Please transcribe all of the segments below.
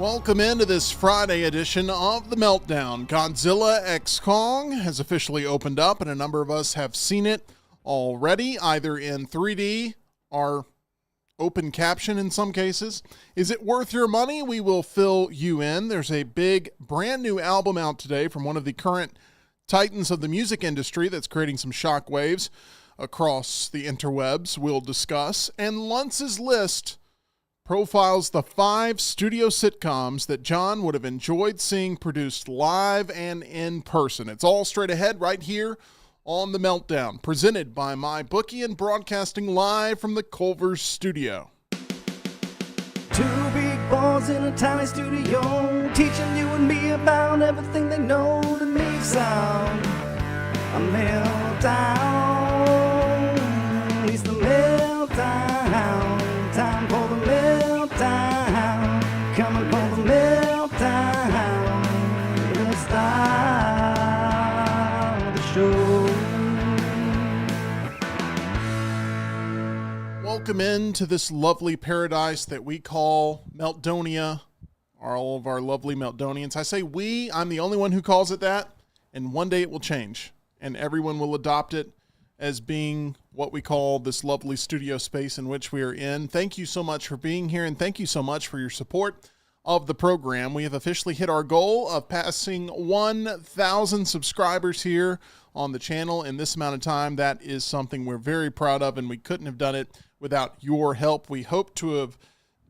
Welcome into this Friday edition of the Meltdown. Godzilla x Kong has officially opened up, and a number of us have seen it already, either in 3D or open caption in some cases. Is it worth your money? We will fill you in. There's a big brand new album out today from one of the current titans of the music industry that's creating some shockwaves across the interwebs. We'll discuss. And Lunce's list profiles the 5 studio sitcoms that John would have enjoyed seeing produced live and in person. It's all straight ahead right here on The Meltdown, presented by MyBookie and broadcasting live from the Culver studio. 2 big boys in a tiny studio, teaching you and me about everything they know to make sound. A meltdown, it's the meltdown, time for the meltdown, coming for the meltdown, let's start the show. Welcome into this lovely paradise that we call Meltdonia, all of our lovely Meltdonians. I say we, I'm the only one who calls it that, and one day it will change, and everyone will adopt it as being what we call this lovely studio space in which we are in. Thank you so much for being here, and thank you so much for your support of the program. We have officially hit our goal of passing 1,000 subscribers here on the channel in this amount of time. That is something we're very proud of, and we couldn't have done it without your help. We hope to have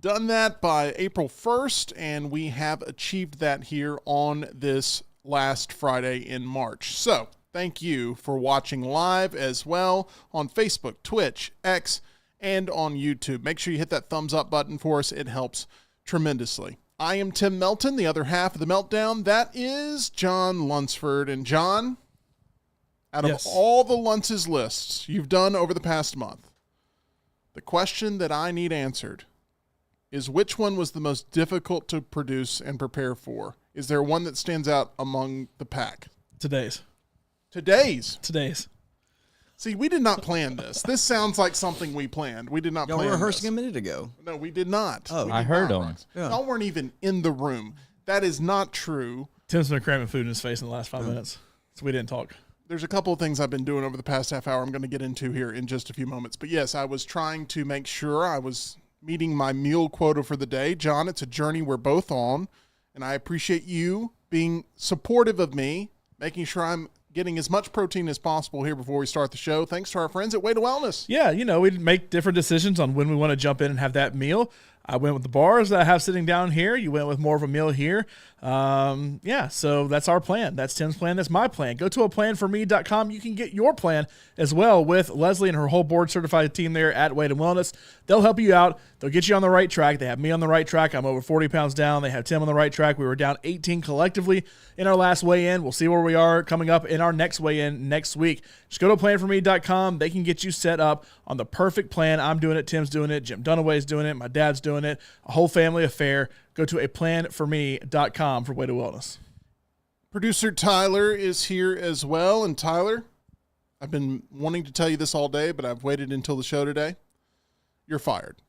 done that by April 1st, and we have achieved that here on this last Friday in March. So thank you for watching live as well on Facebook, Twitch, X, and on YouTube. Make sure you hit that thumbs up button for us. It helps tremendously. I am Tim Melton, the other half of the Meltdown. That is John Lunsford. And John, out of all the Lunce's lists you've done over the past month, the question that I need answered is which one was the most difficult to produce and prepare for? Is there one that stands out among the pack? Today's. See, we did not plan this. This sounds like something we planned. We did not plan Y'all were rehearsing this. a minute ago. No, we did not. Oh, I heard them. Yeah. Y'all weren't even in the room. That is not true. Tim's been cramming food in his face in the last 5 minutes, so we didn't talk. There's a couple of things I've been doing over the past half hour I'm going to get into here in just a few moments. But yes, I was trying to make sure I was meeting my meal quota for the day. John, it's a journey we're both on, and I appreciate you being supportive of me, making sure I'm getting as much protein as possible here before we start the show. Thanks to our friends at Way to Wellness. Yeah, we'd make different decisions on when we want to jump in and have that meal. I went with the bars that I have sitting down here. You went with more of a meal here. So that's our plan. That's Tim's plan. That's my plan. Go to aplanforme.com. You can get your plan as well with Leslie and her whole board-certified team there at Way to Wellness. They'll help you out. They'll get you on the right track. They have me on the right track. I'm over 40 pounds down. They have Tim on the right track. We were down 18 collectively in our last weigh-in. We'll see where we are coming up in our next weigh-in next week. Just go to aplanforme.com. They can get you set up on the perfect plan. I'm doing it. Tim's doing it. Jim Dunaway's doing it. My dad's doing it. A whole family affair. Go to aplanforme.com for Way to Wellness. Producer Tyler is here as well. And Tyler, I've been wanting to tell you this all day, but I've waited until the show today. You're fired.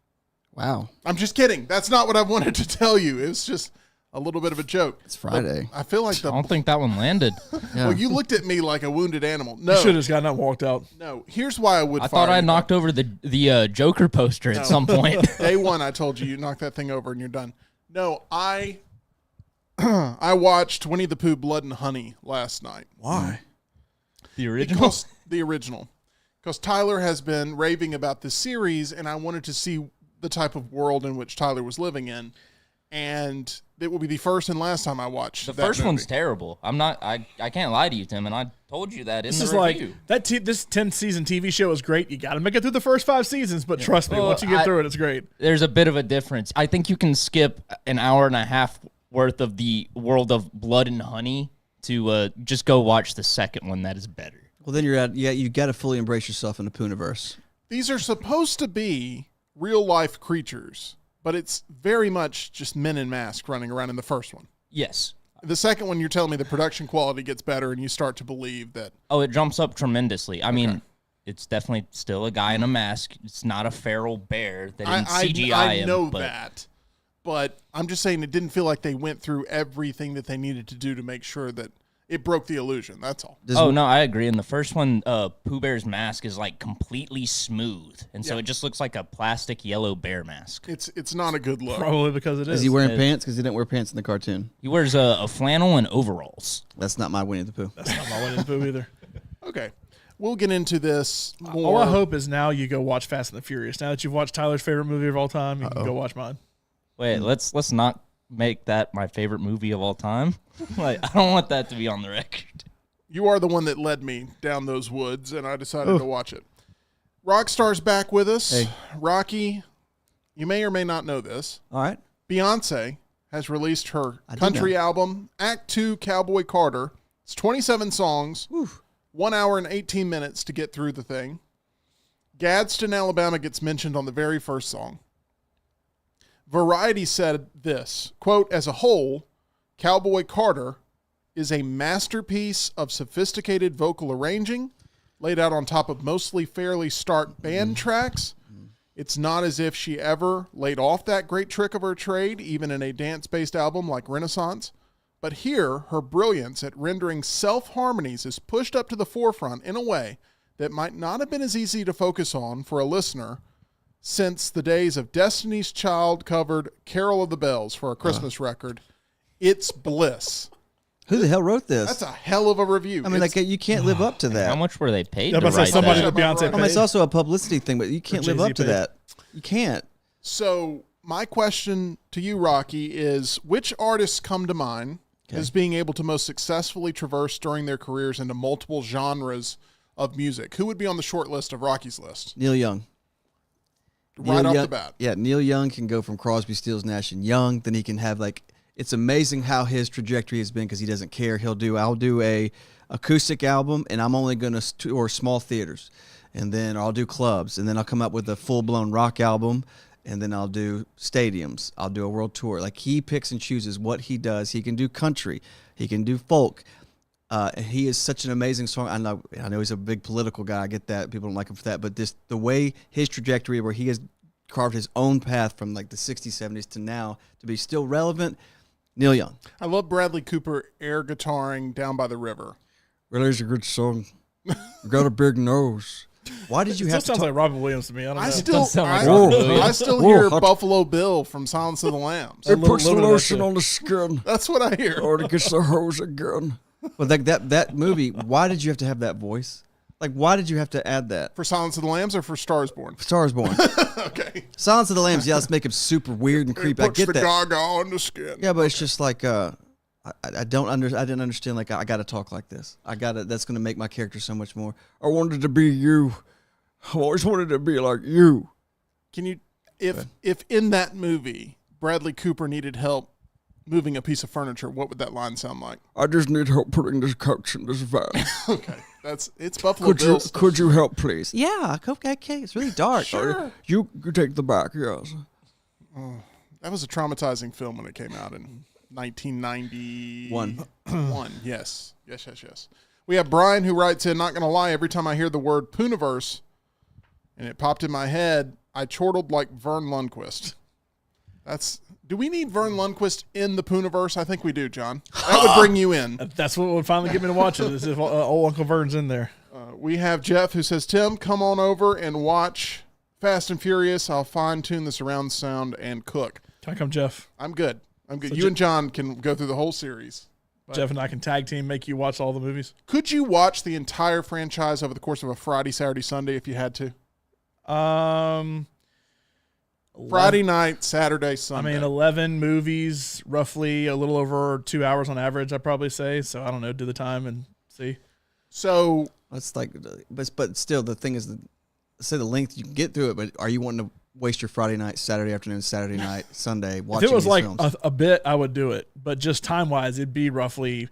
Wow. I'm just kidding. That's not what I wanted to tell you. It was just a little bit of a joke. It's Friday. I feel like I don't think that one landed. Yeah. Well, you looked at me like a wounded animal. No. You should have just gotten up and walked out. No. Here's why I would I fire thought I you. knocked over the Joker poster at some point. Day one, I told you knock that thing over and you're done. No, I watched Winnie the Pooh Blood and Honey last night. Why? The original? Because the original. Because Tyler has been raving about this series, and I wanted to see the type of world in which Tyler was living in. And it will be the first and last time I watch The that first movie. one's terrible. I can't lie to you, Tim, and I told you that in This the is review. like this 10-season TV show is great. You got to make it through the first 5 seasons, but trust me, Well, once you get through it, it's great. There's a bit of a difference. I think you can skip an hour and a half worth of the world of Blood and Honey to just go watch the second one. That is better. Well, then you got to fully embrace yourself in the Pooniverse. These are supposed to be real-life creatures, but it's very much just men in masks running around in the first one. Yes. The second one, you're telling me the production quality gets better, and you start to believe that. Oh, it jumps up tremendously. I mean, it's definitely still a guy in a mask. It's not a feral bear that in CGI. I know but that, But I'm just saying it didn't feel like they went through everything that they needed to do to make sure that it broke the illusion. That's all. No, I agree. In the first one, Pooh Bear's mask is like completely smooth, and so Yeah. it just looks like a plastic yellow bear mask. It's not a good look. Probably because it is. Is he wearing pants? Because he didn't wear pants in the cartoon. He wears a flannel and overalls. That's not my Winnie the Pooh. That's not my Winnie the Pooh either. Okay. We'll get into this more. All I hope is now you go watch Fast and the Furious. Now that you've watched Tyler's favorite movie of all time, you can go watch mine. Wait, let's not make that my favorite movie of all time. Like, I don't want that to be on the record. You are the one that led me down those woods, and I decided to watch it. Rockstar's back with us. Hey. Rocky, you may or may not know this. All right. Beyonce has released her I did country know. album, Act 2 Cowboy Carter. It's 27 songs, 1 hour and 18 minutes to get through the thing. Gadsden, Alabama gets mentioned on the very first song. Variety said this, quote, as a whole, Cowboy Carter is a masterpiece of sophisticated vocal arranging, laid out on top of mostly fairly stark band tracks. It's not as if she ever laid off that great trick of her trade, even in a dance-based album like Renaissance. But here, her brilliance at rendering self-harmonies is pushed up to the forefront in a way that might not have been as easy to focus on for a listener since the days of Destiny's Child covered Carol of the Bells for a Christmas record. It's bliss. Who the hell wrote this? That's a hell of a review. I mean, like you can't live up to that. How much were they paid Yeah, to but say write somebody that? that Beyonce I mean, it's paid. also a publicity thing, but you can't live Jay-Z up to paid. that. You can't. So my question to you, Rocky, is which artists come to mind as being able to most successfully traverse during their careers into multiple genres of music? Who would be on the short list of Rocky's list? Neil Young. Right Neil off Young- the bat. Yeah, Neil Young can go from Crosby, Stills, Nash and Young. Then he can have it's amazing how his trajectory has been because he doesn't care. I'll do a acoustic album and I'm only going to tour small theaters, and then I'll do clubs, and then I'll come up with a full blown rock album, and then I'll do stadiums. I'll do a world tour. Like he picks and chooses what he does. He can do country. He can do folk. He is such an amazing song. I know he's a big political guy. I get that. People don't like him for that. But the way his trajectory, where he has carved his own path from like the 60s, 70s to now to be still relevant, Neil Young. I love Bradley Cooper air guitaring Down by the River. Really is a good song. Got a big nose. Why did you It have still to sounds like Robin Williams to me. I don't know. does sound like I, Robin Williams. I still Whoa, hear hot- Buffalo Bill from Silence of the Lambs. It puts the lotion on the skin. That's what I hear. Or it gets the hose again. But that movie, why did you have to have that voice? Like, why did you have to add that? For Silence of the Lambs or for Stars Born? Stars Born. Okay. Silence of the Lambs, yeah, let's make him super weird and creepy. I Puts get the that. gaga on the skin. Yeah, but it's just like I didn't understand. Like I got to talk like this. That's going to make my character so much more. I wanted to be you. I always wanted to be like you. Can you, if in that movie Bradley Cooper needed help moving a piece of furniture, what would that line sound like? I just need help putting this couch in this van. Okay, it's Buffalo Bill. stuff. Could you help, please? Yeah. Okay. It's really dark. Sure. You take the back. Yes. That was a traumatizing film when it came out in 1991. Yes. We have Brian who writes in, not going to lie, every time I hear the word Pooniverse and it popped in my head, I chortled like Vern Lundquist. Do we need Vern Lundquist in the Pooniverse? I think we do, John. That would bring you in. That's what would finally get me to watch it. Is if old Uncle Vern's in there. We have Jeff who says, Tim, come on over and watch Fast and Furious. I'll fine-tune the surround sound and cook. Can I come, Jeff? I'm good. So You and John can go through the whole series. Jeff and I can tag team, make you watch all the movies. Could you watch the entire franchise over the course of a Friday, Saturday, Sunday if you had to? Friday night, Saturday, Sunday. 11 movies, roughly a little over 2 hours on average, I'd probably say. So I don't know, do the time and see. So That's like, but still, the thing is, say the length you can get through it. But are you wanting to waste your Friday night, Saturday afternoon, Saturday night, Sunday watching If it was these like films? a bit, I would do it. But just time wise, it'd be roughly,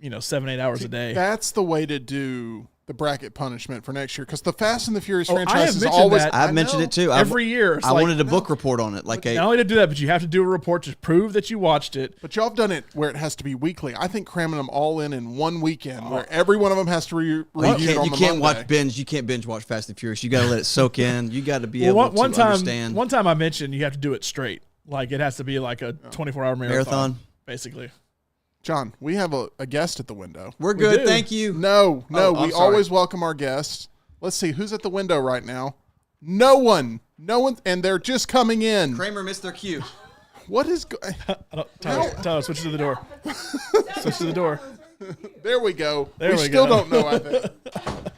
7-8 hours a day. that's the way to do the bracket punishment for next year, because the Fast and the Furious Oh, I have franchise is mentioned always. that. I've mentioned it too. Every year. It's I like, wanted a book report on it, like not only to do that, but you have to do a report to prove that you watched it. But y'all have done it where it has to be weekly. I think cramming them all in one weekend, where every one of them has to review Well, it on you the can't Monday. watch binge. You can't binge watch Fast and Furious. You got to let it soak in. You got to be Well, able to one time, understand. one time I mentioned you have to do it straight. Like it has to be like a 24-hour marathon, basically. John, we have a guest at the window. We're good, do. thank you. No, I'm we sorry. always welcome our guests. Let's see, who's at the window right now? No one, and they're just coming in. Kramer missed their cue. What is Tyler, switch to the door. Switch to the door. There we go. There we still go. don't know, I think.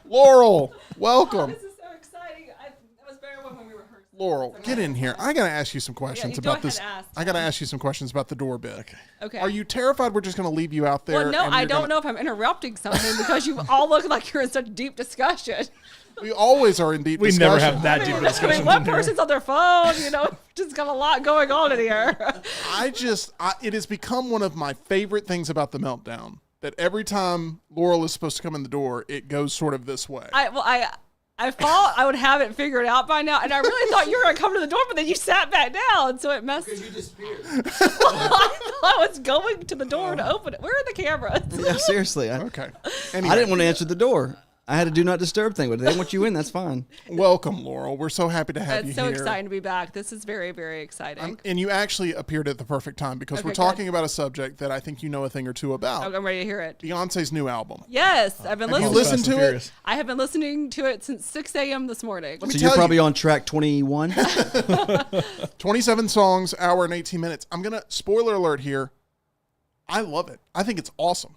Laurel, welcome. This is so exciting. That was very well when we rehearsed. Laurel, get in here. I got to ask you some questions you go about ahead this. and ask, I got to ask you some questions about the door bit. Okay. Are you terrified we're just going to leave you out there? Well, no, and I you're don't gonna- know if I'm interrupting something because you all look like you're in such deep discussion. We always are in deep We discussion. never have that deep discussion. one person's on their phone, just got a lot going on in here. It has become one of my favorite things about the Meltdown that every time Laurel is supposed to come in the door, it goes sort of this way. I thought I would have it figured out by now, and I really thought you were going to come to the door, but then you sat back down, so it messed. Because you disappeared. I thought I was going to the door to open it. Where are the cameras? Yeah, seriously. Okay. I Anyway, didn't want to answer the door. I had a do not disturb thing, but they want you in. That's fine. welcome, Laurel. We're so happy to have you It's so here. exciting to be back. This is very, very exciting. And you actually appeared at the perfect time because Okay, we're talking about a subject that I think you know a thing or two about. I'm ready to hear it. Beyonce's new album. Yes, I've been Have you listening. listened to it? I have been listening to it since 6 a.m. this morning. me So tell you're probably you- on track 21. 27 songs, hour and 18 minutes. I'm going to, spoiler alert here, I love it. I think it's awesome.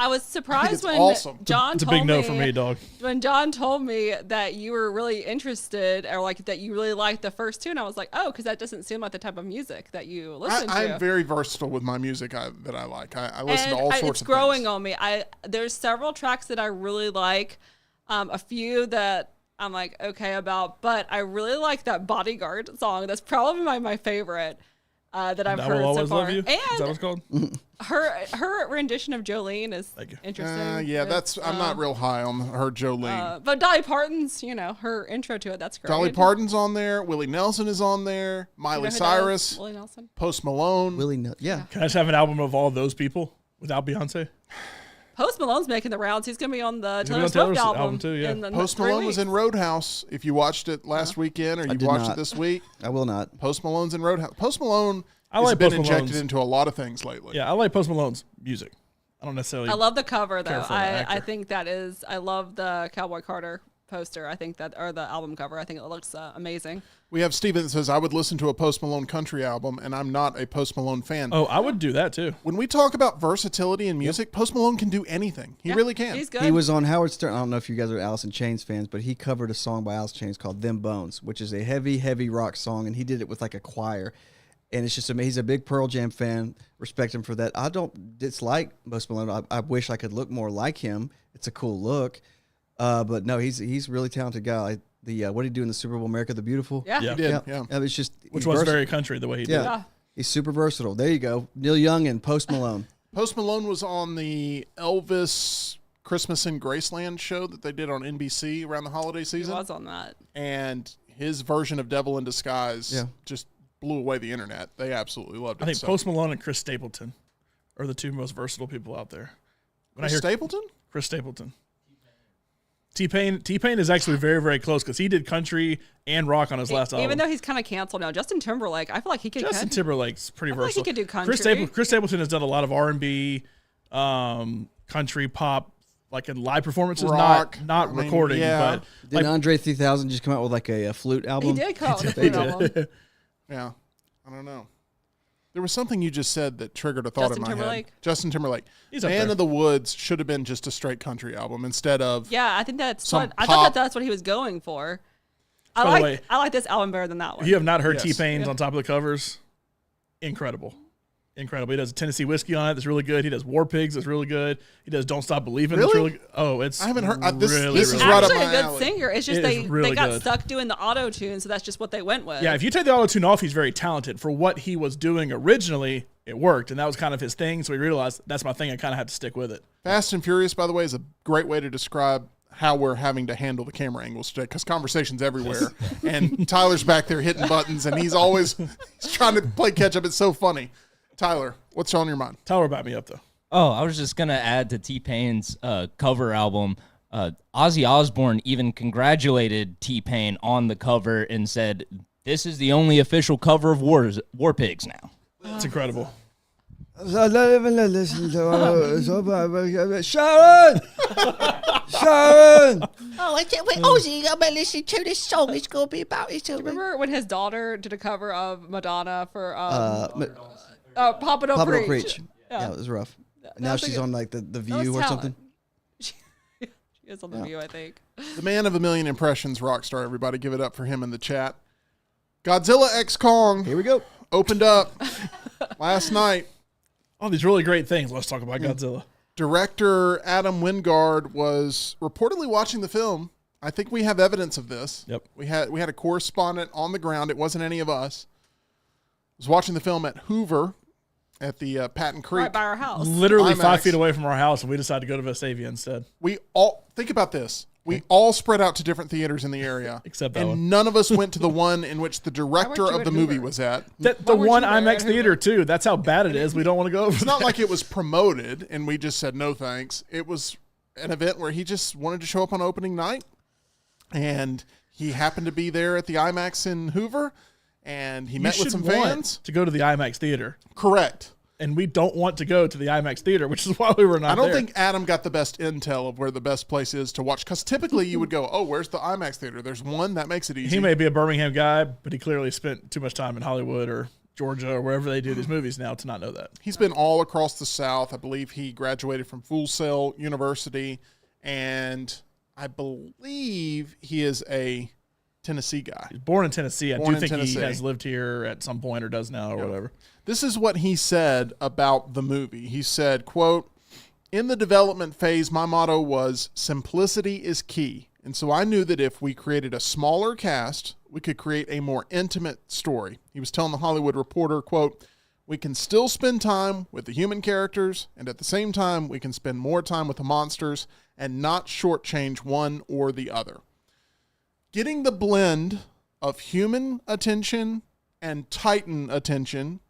I was it's surprised when awesome. John It's a told big no me, for me, dog. When John told me that you were really interested, or like that you really liked the first two, and I was like, oh, because that doesn't seem like the type of music that you listen to. I'm very versatile with my music that I like. I listen And to all sorts it's of growing things. on me. There's several tracks that I really like, a few that I'm like okay about, but I really like that Bodyguard song. That's probably my favorite that I've I heard will so always far. love you. Is that what And it's called? her rendition of Jolene is Thank you. interesting. Yeah, I'm not real high on her Jolene. But Dolly Parton's, her intro to it, that's great. Dolly Parton's on there. Willie Nelson is on there. You know Miley who that is? Cyrus. Willie Nelson. Post Malone. Yeah. Can I just have an album of all those people without Beyonce? Post Malone's making the rounds. He's gonna be on the He's Taylor gonna be on Swift Taylor's album, album too, yeah. in the Post 3 Malone was weeks. in Roadhouse. If you watched it last weekend or you did watched not. it this week, I will not. Post Malone's in Roadhouse. Post Malone I has like been Post injected Malone's. into a lot of things lately. Yeah, I like Post Malone's music. I don't necessarily. I love the cover though. care for the I actor. think that is. I love the Cowboy Carter poster. I think that, or the album cover. I think it looks amazing. We have Steven that says, I would listen to a Post Malone country album, and I'm not a Post Malone fan. Oh, I would do that too. When we talk about versatility in music, Post Malone can do anything. He really can. He's good. He was on Howard Stern. I don't know if you guys are Alice in Chains fans, but he covered a song by Alice in Chains called Them Bones, which is a heavy, heavy rock song, and he did it with like a choir. And it's just amazing. He's a big Pearl Jam fan. Respect him for that. I don't dislike Post Malone. I wish I could look more like him. It's a cool look. But no, he's a really talented guy. Like what did he do in the Super Bowl, America the Beautiful? Yeah. Yeah. He did, yeah. It's just Which he's was versatile. very country the way he did. Yeah. Yeah. He's super versatile. There you go. Neil Young and Post Malone. Post Malone was on the Elvis Christmas in Graceland show that they did on NBC around the holiday He season. was on that. And his version of Devil in Disguise Yeah. just blew away the internet. They absolutely loved it. I think So- Post Malone and Chris Stapleton are the two most versatile people out there. When I hear Stapleton? Chris Stapleton. T-Pain is actually very, very close because he did country and rock on his last album. Even though he's kind of canceled now, Justin Timberlake, I feel like he could. Justin Timberlake's pretty I feel like he versatile. could do country. Chris Stapleton has done a lot of R&B, country, pop, like in live performances, Rock. not I mean, recording. yeah. But Did like, Andre 3000 just come out with like a flute album? He did come out with a flute album. Yeah. I don't know. There was something you just said that triggered a thought Justin in my Timberlake? head. Justin Timberlake. He's up Man there. of the Woods should have been just a straight country album instead of Yeah, I think that's Some what I pop. thought that's what he was going for. By the way- I like this album better than that one. if you have not heard Yes. T-Pain's Yeah. on top of the covers, incredible. He does a Tennessee Whiskey on it that's really good. He does War Pigs that's really good. He does Don't Stop Believing that's Really? really good. Oh, it's I haven't heard this really, is really right up Actually, my a good alley. singer. It's just It they is really got good. stuck doing the auto tune, so that's just what they went with. Yeah, if you take the auto-tune off, he's very talented. For what he was doing originally, it worked, and that was kind of his thing, so he realized that's my thing. I kind of have to stick with it. Fast and Furious, by the way, is a great way to describe how we're having to handle the camera angles today because conversation's everywhere. And Tyler's back there hitting buttons, and he's trying to play catch up. It's so funny. Tyler, what's on your mind? Tyler backed me up, though. Oh, I was just gonna add to T-Pain's cover album. Ozzy Osbourne even congratulated T-Pain on the cover and said This is the only official cover of War Pigs now. It's incredible. Sharon! Sharon! Oh, wait, Ozzy, I'm going to listen to this song. It's going to be about it. Remember when his daughter did a cover of Madonna for Papa Papa Don't Don't Preach? Preach. Yeah. Yeah, it was rough. And I now was she's thinking- on like the That was View or talent. something. She is on the View, I think. The man of a million impressions, Rockstar. Everybody give it up for him in the chat. Godzilla X Kong Here we go. opened up last night. All these really great things. Let's talk about Godzilla. Director Adam Wingard was reportedly watching the film. I think we have evidence of this. Yep. We had a correspondent on the ground. It wasn't any of us. Was watching the film at Hoover at the Patton Creek. Right by our house. Literally IMAX. 5 feet away from our house, and we decided to go to Vestavia instead. We all think about this. We all spread out to different theaters in the area, Except that and one. none of us went to the one in which the director you of at the movie Hoover? was at. The weren't one you there IMAX at theater, too. That's how bad it is. We don't want to go over It's not like it was promoted, and we just said no thanks. It was an event where he just wanted to show up on opening night, and he happened to be there at the IMAX in Hoover, and he met with some fans. to go to the IMAX theater. Correct. And we don't want to go to the IMAX theater, which is why we were not I don't there. think Adam got the best intel of where the best place is to watch, because typically you would go, oh, where's the IMAX theater? There's one. That makes it easy. He may be a Birmingham guy, but he clearly spent too much time in Hollywood or Georgia or wherever they do these movies now to not know that. He's been all across the South. I believe he graduated from Full Sail University, and I believe he is a Tennessee guy. He's born in Tennessee. I Born do in think Tennessee. he has lived here at some point or does now or whatever. This is what he said about the movie. He said, quote, "In the development phase, my motto was simplicity is key. And so I knew that if we created a smaller cast, we could create a more intimate story." He was telling the Hollywood Reporter, quote, "We can still spend time with the human characters, and at the same time, we can spend more time with the monsters and not shortchange one or the other." Getting the blend of human attention and Titan attention,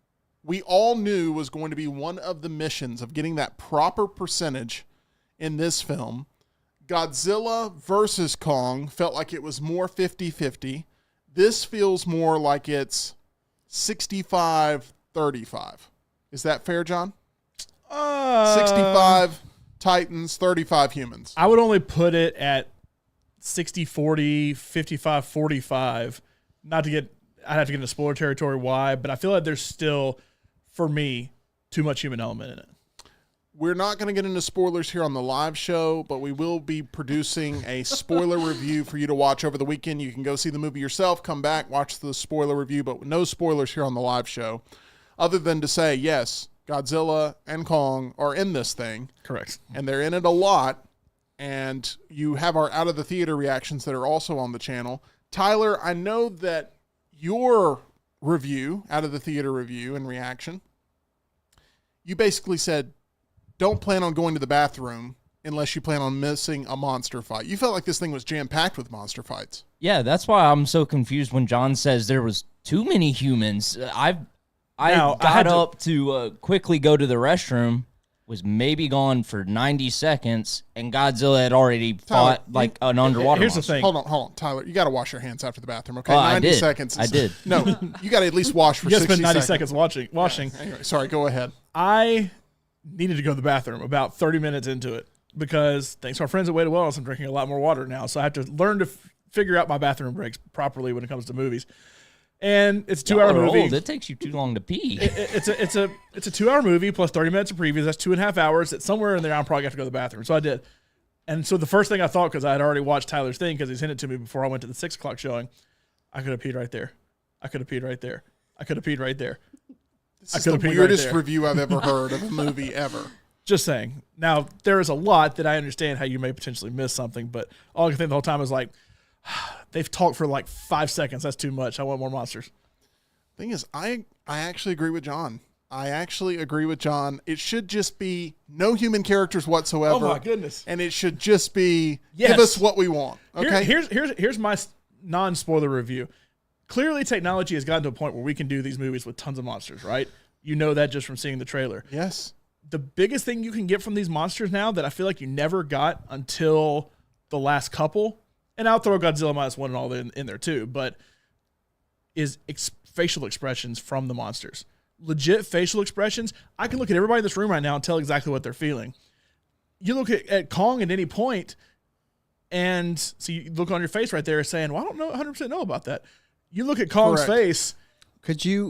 we all knew was going to be one of the missions of getting that proper percentage in this film. Godzilla versus Kong felt like it was more 50-50. This feels more like it's 65-35. Is that fair, John? 65 Titans, 35 humans. I would only put it at 60-40, 55-45. Not to get, I'd have to get into spoiler territory why, but I feel like there's still, for me, too much human element in it. We're not going to get into spoilers here on the live show, but we will be producing a spoiler review for you to watch over the weekend. You can go see the movie yourself, come back, watch the spoiler review, but no spoilers here on the live show, other than to say, yes, Godzilla and Kong are in this thing. Correct. And they're in it a lot, and you have our out-of-the-theater reactions that are also on the channel. Tyler, I know that your review, out-of-the-theater review and reaction, you basically said, don't plan on going to the bathroom unless you plan on missing a monster fight. You felt like this thing was jam-packed with monster fights. Yeah, that's why I'm so confused when John says there was too many humans. I had got to- up to quickly go to the restroom, was maybe gone for 90 seconds, and Godzilla had already Tyler, fought like an underwater Here's the monster. thing. Hold on, Tyler. You got to wash your hands after the bathroom, okay? Oh, I 90 did. seconds. I did. No, you got to at least wash for You guys 60 spent 90 seconds. seconds washing. Anyway, sorry, go ahead. I needed to go to the bathroom about 30 minutes into it because thanks to our friends at Way to Wellness, I'm drinking a lot more water now. So I have to learn to figure out my bathroom breaks properly when it comes to movies. And it's a 2-hour Y'all are movie. old. It takes you too long to pee. It's a 2-hour movie plus 30 minutes of previews. That's 2.5 hours. That somewhere in there, I'm probably going to go to the bathroom. So I did. And so the first thing I thought, because I had already watched Tyler's thing, because he sent it to me before I went to the 6 o'clock showing, I could have peed right there. I could have peed right there. I could have peed right there. This I is the could've peed right weirdest there. review I've ever heard of a movie ever. Just saying. Now, there is a lot that I understand how you may potentially miss something, but all I can think the whole time is like, they've talked for like 5 seconds. That's too much. I want more monsters. Thing is, I actually agree with John. It should just be no human characters whatsoever. Oh my goodness. And it should just be Yes. give us what we want. Okay. Here's my non-spoiler review. Clearly, technology has gotten to a point where we can do these movies with tons of monsters, right? You know that just from seeing the trailer. Yes. The biggest thing you can get from these monsters now that I feel like you never got until the last couple, and I'll throw Godzilla -1 and all in there too, but is facial expressions from the monsters. Legit facial expressions. I can look at everybody in this room right now and tell exactly what they're feeling. You look at Kong at any point, and so you look on your face right there saying, well, I don't know 100% know about that. You look at Kong's face.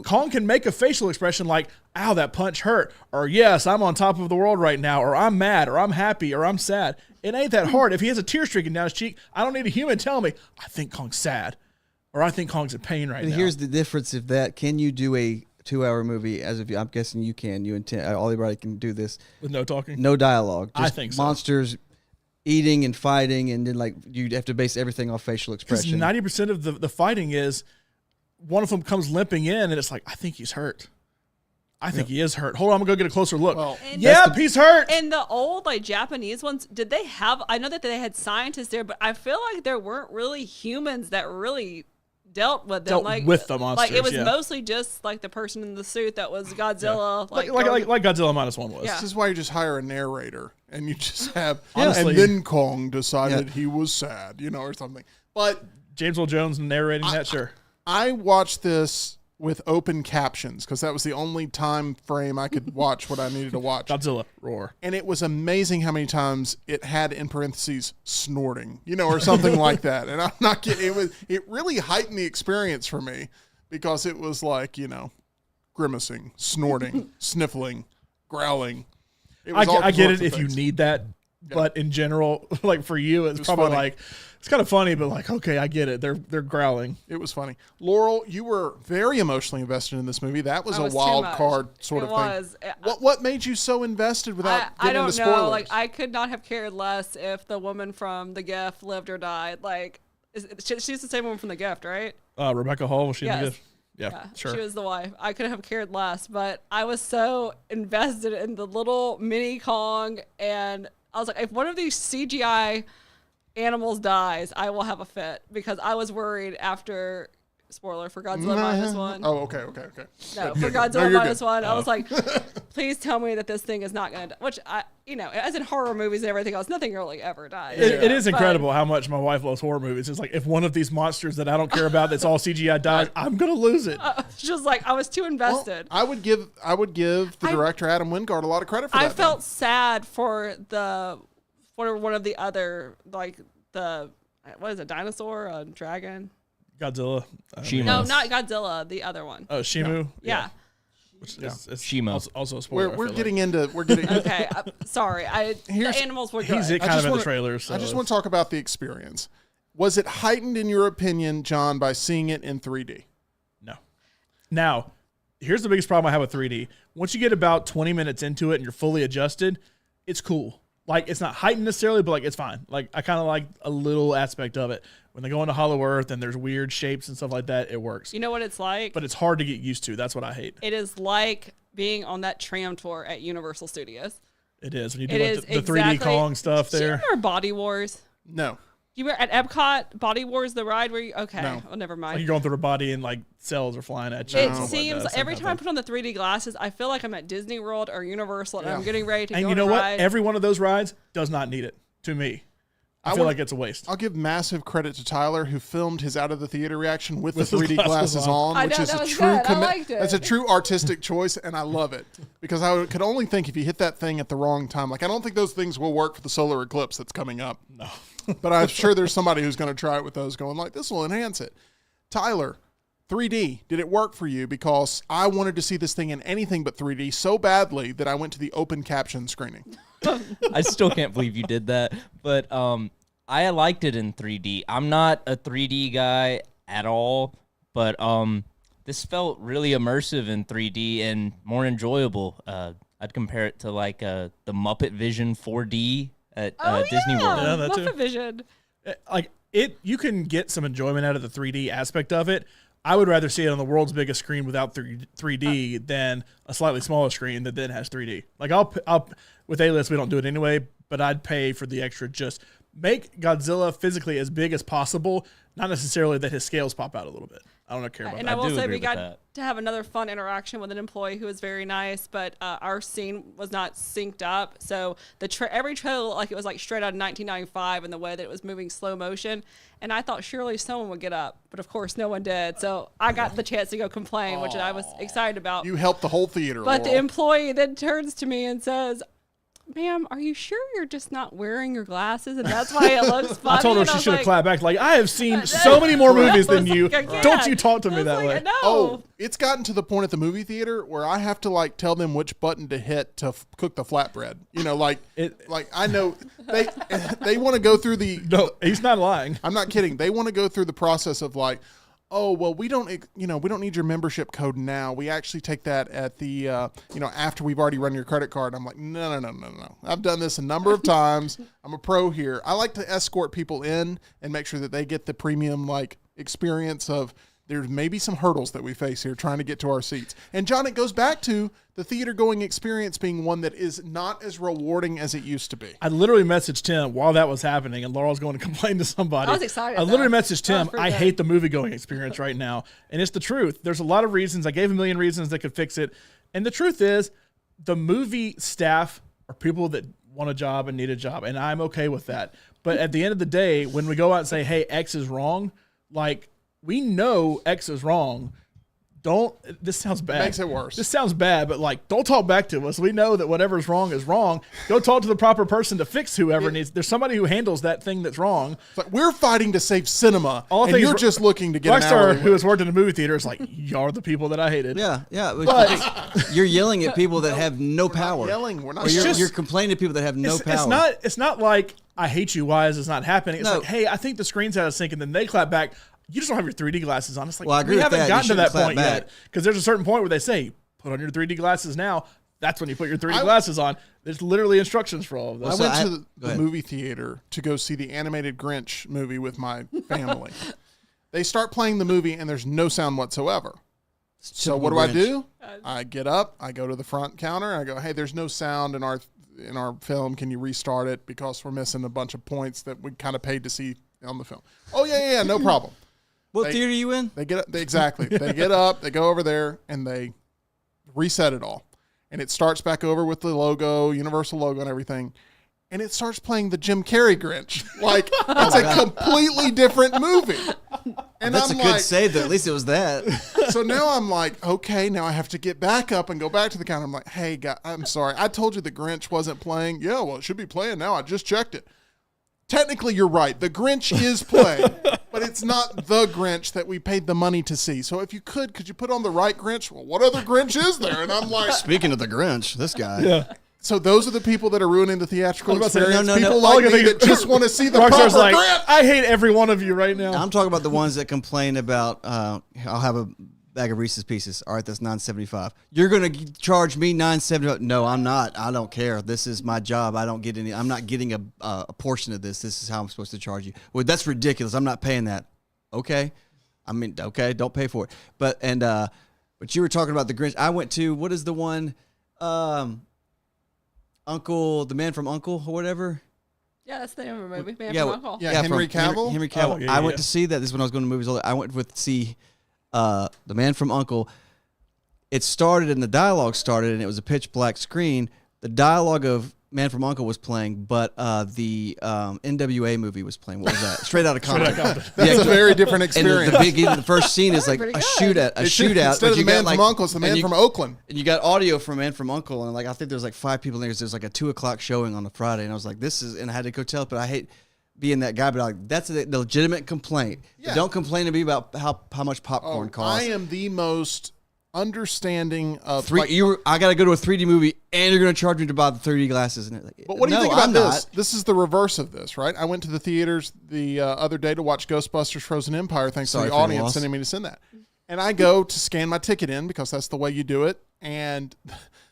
Kong can make a facial expression like, ow, that punch hurt, or yes, I'm on top of the world right now, or I'm mad, or I'm happy, or I'm sad. It ain't that hard. If he has a tear streaking down his cheek, I don't need a human telling me, I think Kong's sad, or I think Kong's in pain right now. Here's the difference of that. Can you do a 2-hour movie I'm guessing you can. Everybody can do this. With no talking? No dialogue. Just I think so. Monsters eating and fighting, and then like you have to base everything off facial expression. 90% of the fighting is one of them comes limping in, and it's like, I think he's hurt. I think he is hurt. Hold on, I'm going to go get a closer look. Well, yep, he's hurt. And the old Japanese ones, did they have, I know that they had scientists there, but I feel like there weren't really humans that really dealt with them. With the monsters, Like it was mostly just like the person in the suit that was Godzilla. Yeah. Like Godzilla -1 was. Yeah. This is why you just hire a narrator and you just have, Honestly. and then Kong decided he was sad, or something. But James Earl Jones narrating that, sure. I watched this with open captions because that was the only time frame I could watch what I needed to watch. Godzilla, roar. And it was amazing how many times it had in parentheses snorting, or something like that. And I'm not kidding. It really heightened the experience for me because it was like, grimacing, snorting, sniffling, growling. I get it if you need that, but in general, like for you, it's probably funny. like, it's kind of funny, but like, okay, I get it. They're growling. It was funny. Laurel, you were very emotionally invested in this movie. That was a too wild much. card sort of thing. What made you so invested without I getting into don't spoilers? know. Like I could not have cared less if the woman from The Gift lived or died. Like she's the same woman from The Gift, right? Rebecca Hall, was she in the Yes. gift? Yeah, sure. She was the wife. I couldn't have cared less, but I was so invested in the little mini Kong, and I was like, if one of these CGI animals dies, I will have a fit because I was worried after. Spoiler for Godzilla -1. Oh, okay. No, for Godzilla you're -1, good. I was like, please tell me that this thing is not going to die. Which, as in horror movies and everything else, nothing really ever dies. It is incredible how much my wife loves horror movies. It's like, if one of these monsters that I don't care about that's all CGI dies, I'm going to lose it. She was like, I was too invested. I would give the director Adam Wingard a lot of credit for that. I felt sad for one of the other, like what is it, dinosaur, a dragon? Godzilla. Shimu. No, not Godzilla, the other one. Oh, Shimu? Yeah. Which is Shimo. Also a spoiler. We're getting into. Okay, sorry. The animals were good. He's kind of in the trailers. So I just want to talk about the experience. Was it heightened in your opinion, John, by seeing it in 3D? No. Now, here's the biggest problem I have with 3D. Once you get about 20 minutes into it and you're fully adjusted, it's cool. Like, it's not heightened necessarily, but like it's fine. Like, I kind of like a little aspect of it. When they go into Hollow Earth and there's weird shapes and stuff like that, it works. You know what it's like? But it's hard to get used to. That's what I hate. It is like being on that tram tour at Universal Studios. It is. When you do like the 3D Kong stuff there. Do you remember Body Wars? No. You were at Epcot, Body Wars, the ride where you, okay. No. Oh, never mind. Like you're going through a body and like cells are flying at you. It seems every time I put on the 3D glasses, I feel like I'm at Disney World or Universal and I'm getting ready to go on a ride. And you know what? Every one of those rides does not need it, to me. I feel like it's a waste. I'll give massive credit to Tyler, who filmed his out of the theater reaction with the 3D glasses on, which is a true That's a true artistic choice, and I love it because I could only think if you hit that thing at the wrong time. Like I don't think those things will work for the solar eclipse that's coming up. No, but I'm sure there's somebody who's going to try it with those, going like, "This will enhance it." Tyler, 3D, did it work for you? Because I wanted to see this thing in anything but 3D so badly that I went to the open caption screening. I still can't believe you did that, but I liked it in 3D. I'm not a 3D guy at all, but this felt really immersive in 3D and more enjoyable. I'd compare it to like the Muppet Vision 4D at Disney World. Yeah, that Muppet too. Vision. Like you can get some enjoyment out of the 3D aspect of it. I would rather see it on the world's biggest screen without 3D than a slightly smaller screen that then has 3D. Like I'll with A-List, we don't do it anyway, but I'd pay for the extra just make Godzilla physically as big as possible, not necessarily that his scales pop out a little bit. I don't care about And that. I will say agree we with got that. to have another fun interaction with an employee who was very nice, but our scene was not synced up. So every trailer looked like it was like straight out of 1995 in the way that it was moving slow motion. And I thought surely someone would get up, but of course no one did. So I got the chance to go complain, which I was excited about. You helped the whole theater. But the Laurel. employee then turns to me and says, "Ma'am, are you sure you're just not wearing your glasses? And that's why it looks funny." I told her And she was should have like, clapped back. Like, I have seen so many more movies than you. I can't. Don't you talk to I me was that like, way. No. Oh, it's gotten to the point at the movie theater where I have to like tell them which button to hit to cook the flatbread. You know, like I know they want to go through the. No, he's not lying. I'm not kidding. They want to go through the process of like, oh, well, we don't need your membership code now. We actually take that at the, after we've already run your credit card. I'm like, no. I've done this a number of times. I'm a pro here. I like to escort people in and make sure that they get the premium like experience of there's maybe some hurdles that we face here trying to get to our seats. And John, it goes back to the theater going experience being one that is not as rewarding as it used to be. I literally messaged Tim while that was happening, and Laurel's going to complain to somebody. I was excited, I literally though. messaged That was Tim, pretty I good. hate the movie going experience right now. And it's the truth. There's a lot of reasons. I gave a million reasons that could fix it. And the truth is, the movie staff are people that want a job and need a job. And I'm okay with that. But at the end of the day, when we go out and say, hey, X is wrong, like, we know X is wrong. This sounds bad. Makes it worse. This sounds bad, but like, don't talk back to us. We know that whatever's wrong is wrong. Go talk to the proper person to fix whoever needs. There's somebody who handles that thing that's wrong. It's like we're fighting to save cinema, All and things- you're just looking to get an Rockstar, hourly who has wage. worked in a movie theater, is like, y'all the people that I hated. Yeah. You're yelling at people that have no power. Yelling, we're not Or yelling. you're complaining to people that have no power. It's not like I hate you. Why is this not happening? It's No. like, hey, I think the screen's out of sync, and then they clap back. You just don't have your 3D glasses on. It's like, Well, I agree we with haven't that. You gotten to shouldn't that clap point back. yet. Because there's a certain point where they say, put on your 3D glasses now. That's when you put your 3D glasses on. There's literally instructions for all of I this. went So to go the ahead. movie theater to go see the animated Grinch movie with my family. They start playing the movie, and there's no sound whatsoever. So what do I do? I get up, I go to the front counter, and I go, hey, there's no sound in our film. Can you restart it? Because we're missing a bunch of points that we kind of paid to see on the film. Oh, yeah, no problem. What theater are you in? They get up, exactly. They get up, they go over there, and they reset it all. And it starts back over with the logo, Universal logo and everything. And it starts playing the Jim Carrey Grinch. Like, it's a completely different movie. And That's I'm a good like, save, though. At least it was that. so now I'm like, okay, now I have to get back up and go back to the counter. I'm like, hey, guy, I'm sorry. I told you the Grinch wasn't playing. Yeah, well, it should be playing now. I just checked it. Technically, you're right. The Grinch is playing, but it's not the Grinch that we paid the money to see. So if you could you put on the right Grinch? Well, what other Grinch is there? And I'm like, Speaking of the Grinch, this guy. Yeah. so those are the people that are ruining the theatrical I was about to say, experience. no, no, People no. All like I can me think that is- just want to see the Rockstar's proper like, Grinch. I hate every one of you right now. I'm talking about the ones that complain about, I'll have a bag of Reese's Pieces. All right, that's $9.75. You're going to charge me $9.75. No, I'm not. I don't care. This is my job. I don't get any. I'm not getting a portion of this. This is how I'm supposed to charge you. Well, that's ridiculous. I'm not paying that. Okay. I mean, okay, don't pay for it. But you were talking about the Grinch. I went to, what is the one, Uncle, the Man from Uncle or whatever? Yeah, that's the name of a movie. Man Yeah, from well, Uncle. Yeah, Henry from Cavill? Henry Cavill. Oh, yeah, I yeah. went to see that. This is when I was going to movies. I went with see The Man from Uncle. It started and the dialogue started and it was a pitch black screen. The dialogue of Man from Uncle was playing, but the NWA movie was playing. What was that? Straight Outta Compton. That's a very different And experience. the first scene is like pretty a good. shootout. Instead but of the you got, Man like- from Uncle, it's the and Man you- from Oakland. And you got audio from Man from Uncle, and like I think there's like 5 people in there. There's like a 2:00 showing on a Friday, and I was like, this is, and I had to go tell it, but I hate being that guy. But like, that's a legitimate complaint. Yeah. Don't complain to me about how much popcorn costs. I am the most understanding of like, I got to go to a 3D movie, and you're going to charge me to buy the 3D glasses. And like, But what do you no, think about I'm this? not. This is the reverse of this, right? I went to the theaters the other day to watch Ghostbusters Frozen Empire, thanks Sorry to for the your audience loss. sending me to send that. And I go to scan my ticket in because that's the way you do it. And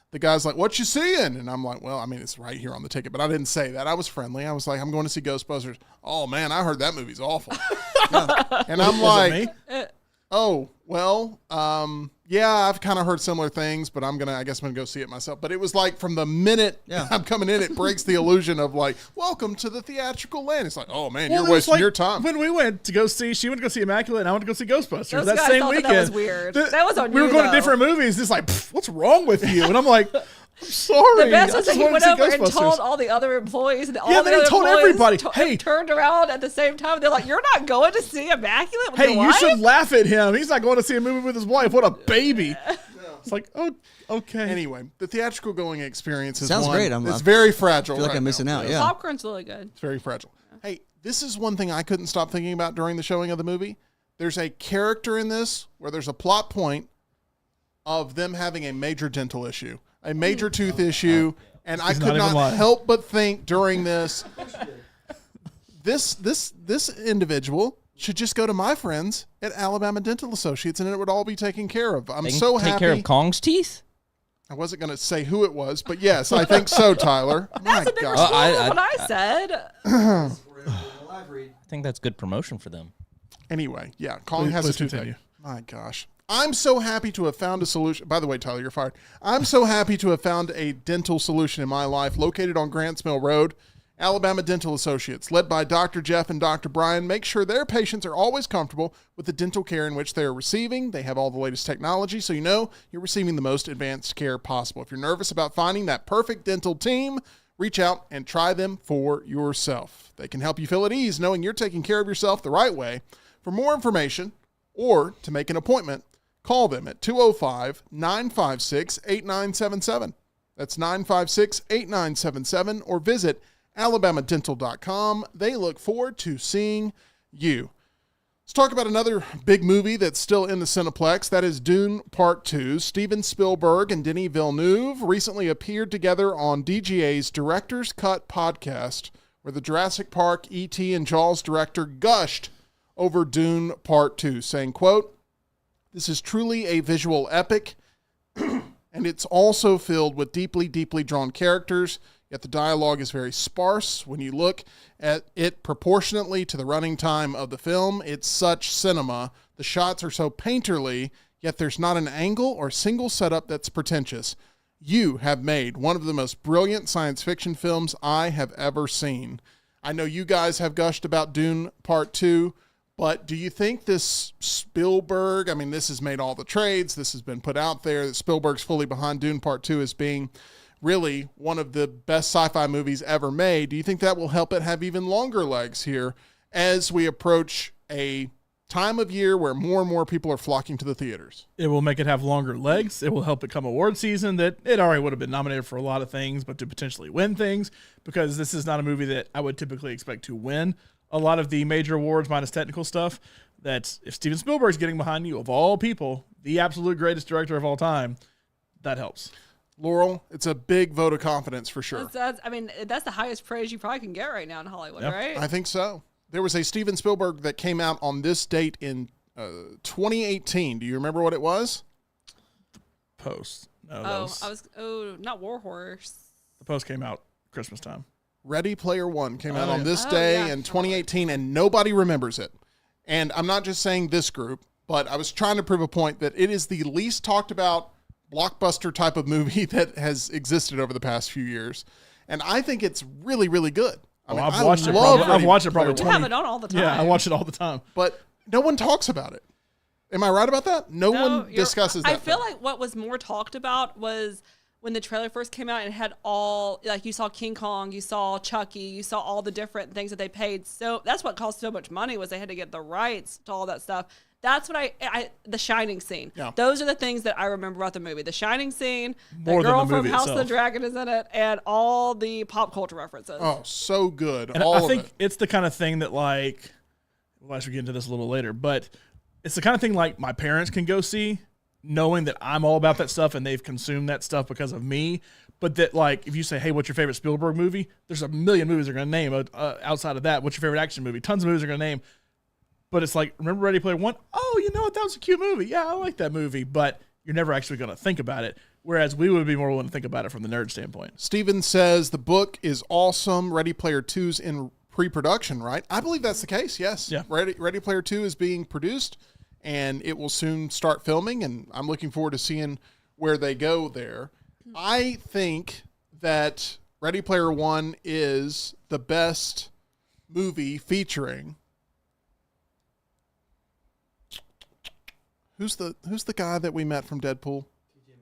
the guy's like, what you seeing? And I'm like, well, I mean, it's right here on the ticket. But I didn't say that. I was friendly. I was like, I'm going to see Ghostbusters. Oh, man, I heard that movie's awful. And I'm like, oh, well, yeah, I've kind of heard similar things, but I guess I'm gonna go see it myself. But it was like from the minute I'm coming in, it breaks the illusion of like, welcome to the theatrical land. It's like, oh man, you're wasting your time. When we went to go see, she went to go see Immaculate, and I went to go see Ghostbusters. Those that guys same thought weekend. that was weird. That was on We were you, going to though. different movies. It's like, what's wrong with you? And I'm like, I'm sorry. The best I was just that he wanted went to see over and Ghostbusters. told all the other employees, and all Yeah, the then he other told employees everybody, hey. turned around at the same time. They're like, "You're not going to see Immaculate with Hey, your you wife?" should laugh at him. He's not going to see a movie with his wife. What a baby. It's like, oh, okay. Anyway, the theatrical going experience is Sounds one. great. It's very fragile. I feel like right I'm missing now. out. Yeah. Popcorn's really good. It's very fragile. Hey, this is one thing I couldn't stop thinking about during the showing of the movie. There's a character in this where there's a plot point of them having a major dental issue, a major tooth issue, and I He's could not even not lying. help but think during this individual should just go to my friends at Alabama Dental Associates and it would all be taken care of. I'm They can so take happy. care of Kong's teeth. I wasn't going to say who it was, but yes, I think so, Tyler. My That's a bigger gosh. spoiler than what I said. I think that's good promotion for them. Anyway, yeah, Kong Please- has a please toothache. continue. My gosh. I'm so happy to have found a solution. By the way, Tyler, you're fired. I'm so happy to have found a dental solution in my life located on Grants Mill Road. Alabama Dental Associates, led by Dr. Jeff and Dr. Brian, make sure their patients are always comfortable with the dental care in which they are receiving. They have all the latest technology, so you know you're receiving the most advanced care possible. If you're nervous about finding that perfect dental team, reach out and try them for yourself. They can help you feel at ease knowing you're taking care of yourself the right way. For more information or to make an appointment, call them at 205-956-8977. That's 956-8977, or visit alabamadental.com. They look forward to seeing you. Let's talk about another big movie that's still in the Cineplex. That is Dune Part 2. Steven Spielberg and Denis Villeneuve recently appeared together on DGA's Director's Cut podcast, where the Jurassic Park, E.T., and Jaws director gushed over Dune Part 2, saying, quote, "This is truly a visual epic, and it's also filled with deeply, deeply drawn characters, yet the dialogue is very sparse. When you look at it proportionately to the running time of the film, it's such cinema. The shots are so painterly, yet there's not an angle or single setup that's pretentious. You have made one of the most brilliant science fiction films I have ever seen." I know you guys have gushed about Dune Part 2, but do you think this Spielberg, I mean, this has made all the trades, this has been put out there, that Spielberg's fully behind Dune Part 2 as being really one of the best sci-fi movies ever made? Do you think that will help it have even longer legs here as we approach a time of year where more and more people are flocking to the theaters? It will make it have longer legs. It will help it come award season, that it already would have been nominated for a lot of things, but to potentially win things, because this is not a movie that I would typically expect to win a lot of the major awards minus technical stuff. That if Steven Spielberg's getting behind you, of all people, the absolute greatest director of all time, that helps. Laurel, it's a big vote of confidence for sure. That's the highest praise you probably can get right now in Hollywood, Yep. right? I think so. There was a Steven Spielberg that came out on this date in 2018. Do you remember what it was? Post. No, Not War Horse. the Post came out Christmas time. Ready Player One came out Oh, on yeah. this Oh, day yeah. in 2018, and nobody remembers it. And I'm not just saying this group, but I was trying to prove a point that it is the least talked about blockbuster type of movie that has existed over the past few years. And I think it's really, really good. I mean, I've I watched it love probably- I've watched it Ready probably Player You One, have it on all the time. Yeah, I watch it all the time. but no one talks about it. Am I right about that? No one you're- discusses that. I feel film. like what was more talked about was when the trailer first came out and it had all, like, you saw King Kong, you saw Chucky, you saw all the different things that they paid. So that's what cost so much money, was they had to get the rights to all that stuff. That's what the Shining scene. Yeah. Those are the things that I remember about the movie. The Shining scene, More the than girl the from movie House of the itself. Dragon is in it, and all the pop culture references. Oh, so good. And all I of think it. it's the kind of thing that, like, well, I should get into this a little later, but it's the kind of thing like my parents can go see, knowing that I'm all about that stuff and they've consumed that stuff because of me. But that, like, if you say, hey, what's your favorite Spielberg movie? There's a million movies they're going to name outside of that. What's your favorite action movie? Tons of movies they're going to name. But it's like, remember Ready Player One? Oh, you know what? That was a cute movie. Yeah, I like that movie. But you're never actually going to think about it. Whereas we would be more willing to think about it from the nerd standpoint. Steven says the book is awesome. Ready Player 2's in pre-production, right? I believe that's the case, yes. Yeah. Ready Player 2 is being produced, and it will soon start filming, and I'm looking forward to seeing where they go there. I think that Ready Player One is the best movie featuring who's the guy that we met from Deadpool?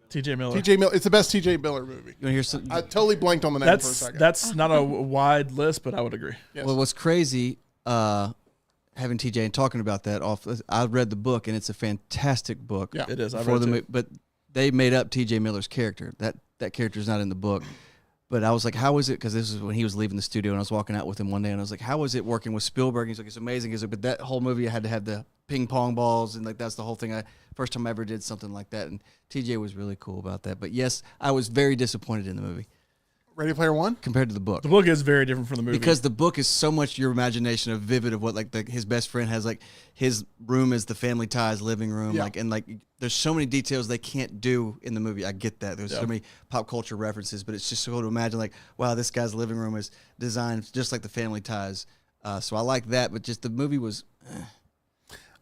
T.J. Miller. T.J. Miller. It's the best T.J. Miller movie. You want to hear some? I totally blanked on the name for a second. That's not a wide list, but I would agree. Yes. Well, what's crazy, having TJ and talking about that I read the book, and it's a fantastic book. Yeah. It is. I For read the it. but they made up TJ Miller's character. That character is not in the book. But I was like, how is it? Because this is when he was leaving the studio, and I was walking out with him one day, and I was like, how is it working with Spielberg? He's like, it's amazing. He's like, but that whole movie, I had to have the ping pong balls, and like that's the whole thing. First time I ever did something like that, and TJ was really cool about that. But yes, I was very disappointed in the movie Ready Player One? compared to the book. The book is very different from the movie. Because the book is so much your imagination of vivid of what like his best friend has, like his room is the Family Ties living room, Yeah. like, and like there's so many details they can't do in the movie. I get that there's Yeah. so many pop culture references, but it's just so cool to imagine like, wow, this guy's living room is designed just like the Family Ties. So I like that, but just the movie was,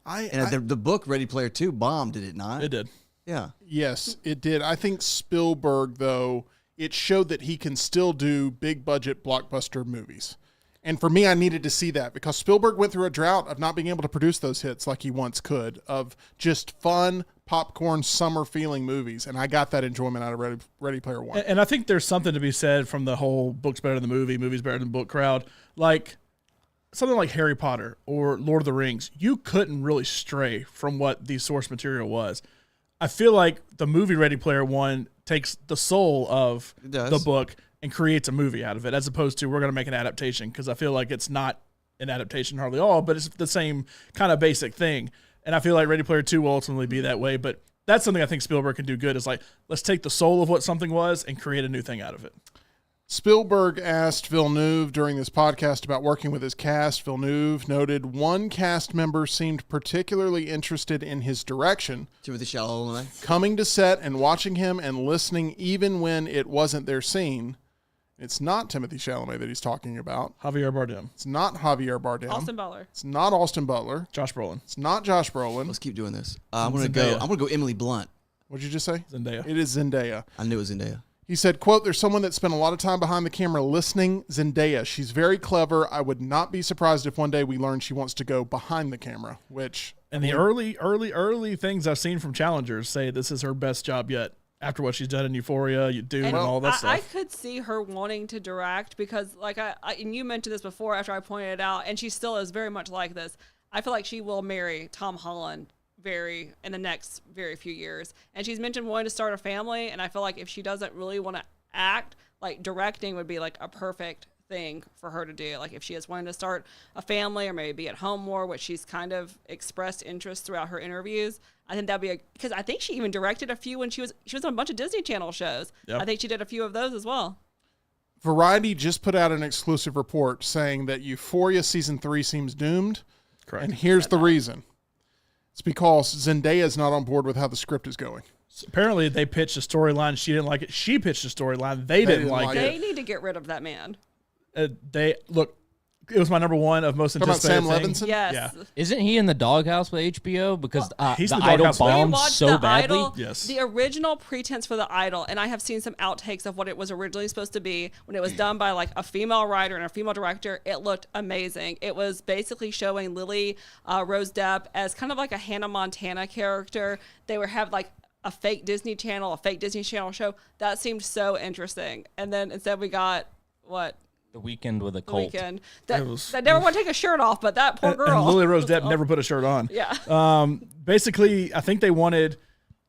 the book Ready Player Two bombed, did it not? it did. Yeah. Yes, it did. I think Spielberg, though, it showed that he can still do big budget blockbuster movies. And for me, I needed to see that because Spielberg went through a drought of not being able to produce those hits like he once could, of just fun, popcorn, summer feeling movies. And I got that enjoyment out of Ready Player One. And I think there's something to be said from the whole book's better than the movie, movie's better than the book crowd. Like something like Harry Potter or Lord of the Rings, you couldn't really stray from what the source material was. I feel like the movie Ready Player One takes the soul of It does. the book and creates a movie out of it, as opposed to we're going to make an adaptation, because I feel like it's not an adaptation hardly all, but it's the same kind of basic thing. And I feel like Ready Player Two will ultimately be that way, but that's something I think Spielberg can do good, is like, let's take the soul of what something was and create a new thing out of it. Spielberg asked Villeneuve during this podcast about working with his cast. Villeneuve noted one cast member seemed particularly interested in his direction, Timothy Chalamet. coming to set and watching him and listening even when it wasn't their scene. It's not Timothy Chalamet that he's talking about. Javier Bardem, It's not Javier Bardem. Austin Butler. It's not Austin Butler. Josh Brolin, It's not Josh Brolin. Let's keep doing this. I'm gonna Zendaya. go Emily Blunt. What'd you just say? Zendaya. It is Zendaya. I knew it was Zendaya. He said, quote, there's someone that spent a lot of time behind the camera listening. Zendaya. She's very clever. I would not be surprised if one day we learn she wants to go behind the camera, which... And the early things I've seen from challengers say this is her best job yet. After what she's done in Euphoria, Dune, and all that stuff. I could see her wanting to direct because, like, and you mentioned this before after I pointed it out, and she still is very much like this. I feel like she will marry Tom Holland in the next very few years. And she's mentioned wanting to start a family, and I feel like if she doesn't really want to act, like, directing would be, like, a perfect thing for her to do. Like, if she is wanting to start a family or maybe be at home more, which she's kind of expressed interest throughout her interviews, I think that'd be because I think she even directed a few when she was on a bunch of Disney Channel shows. Yep. I think she did a few of those as well. Variety just put out an exclusive report saying that Euphoria Season 3 seems doomed. Correct. And here's the reason. It's because Zendaya is not on board with how the script is going. So apparently, they pitched a storyline. She didn't like it. She pitched a storyline. They didn't like They it. need to get rid of that man. It was my number one of most Talking about anticipated Sam thing. Levinson? Yes. Yeah. Isn't he in the doghouse with HBO? Because He's the in the Idol doghouse with- We bombed watched so The badly. Idol, Yes. the original pretense for The Idol, and I have seen some outtakes of what it was originally supposed to be when it was done by like a female writer and a female director. It looked amazing. It was basically showing Lily Rose Depp as kind of like a Hannah Montana character. They would have like a fake Disney Channel show. That seemed so interesting. And then instead we got what? The Weekend with a The Cult. Weekend. It was- That never want to take a shirt off, but that poor girl. And Lily Rose Depp never put a shirt on. Yeah. Basically, I think they wanted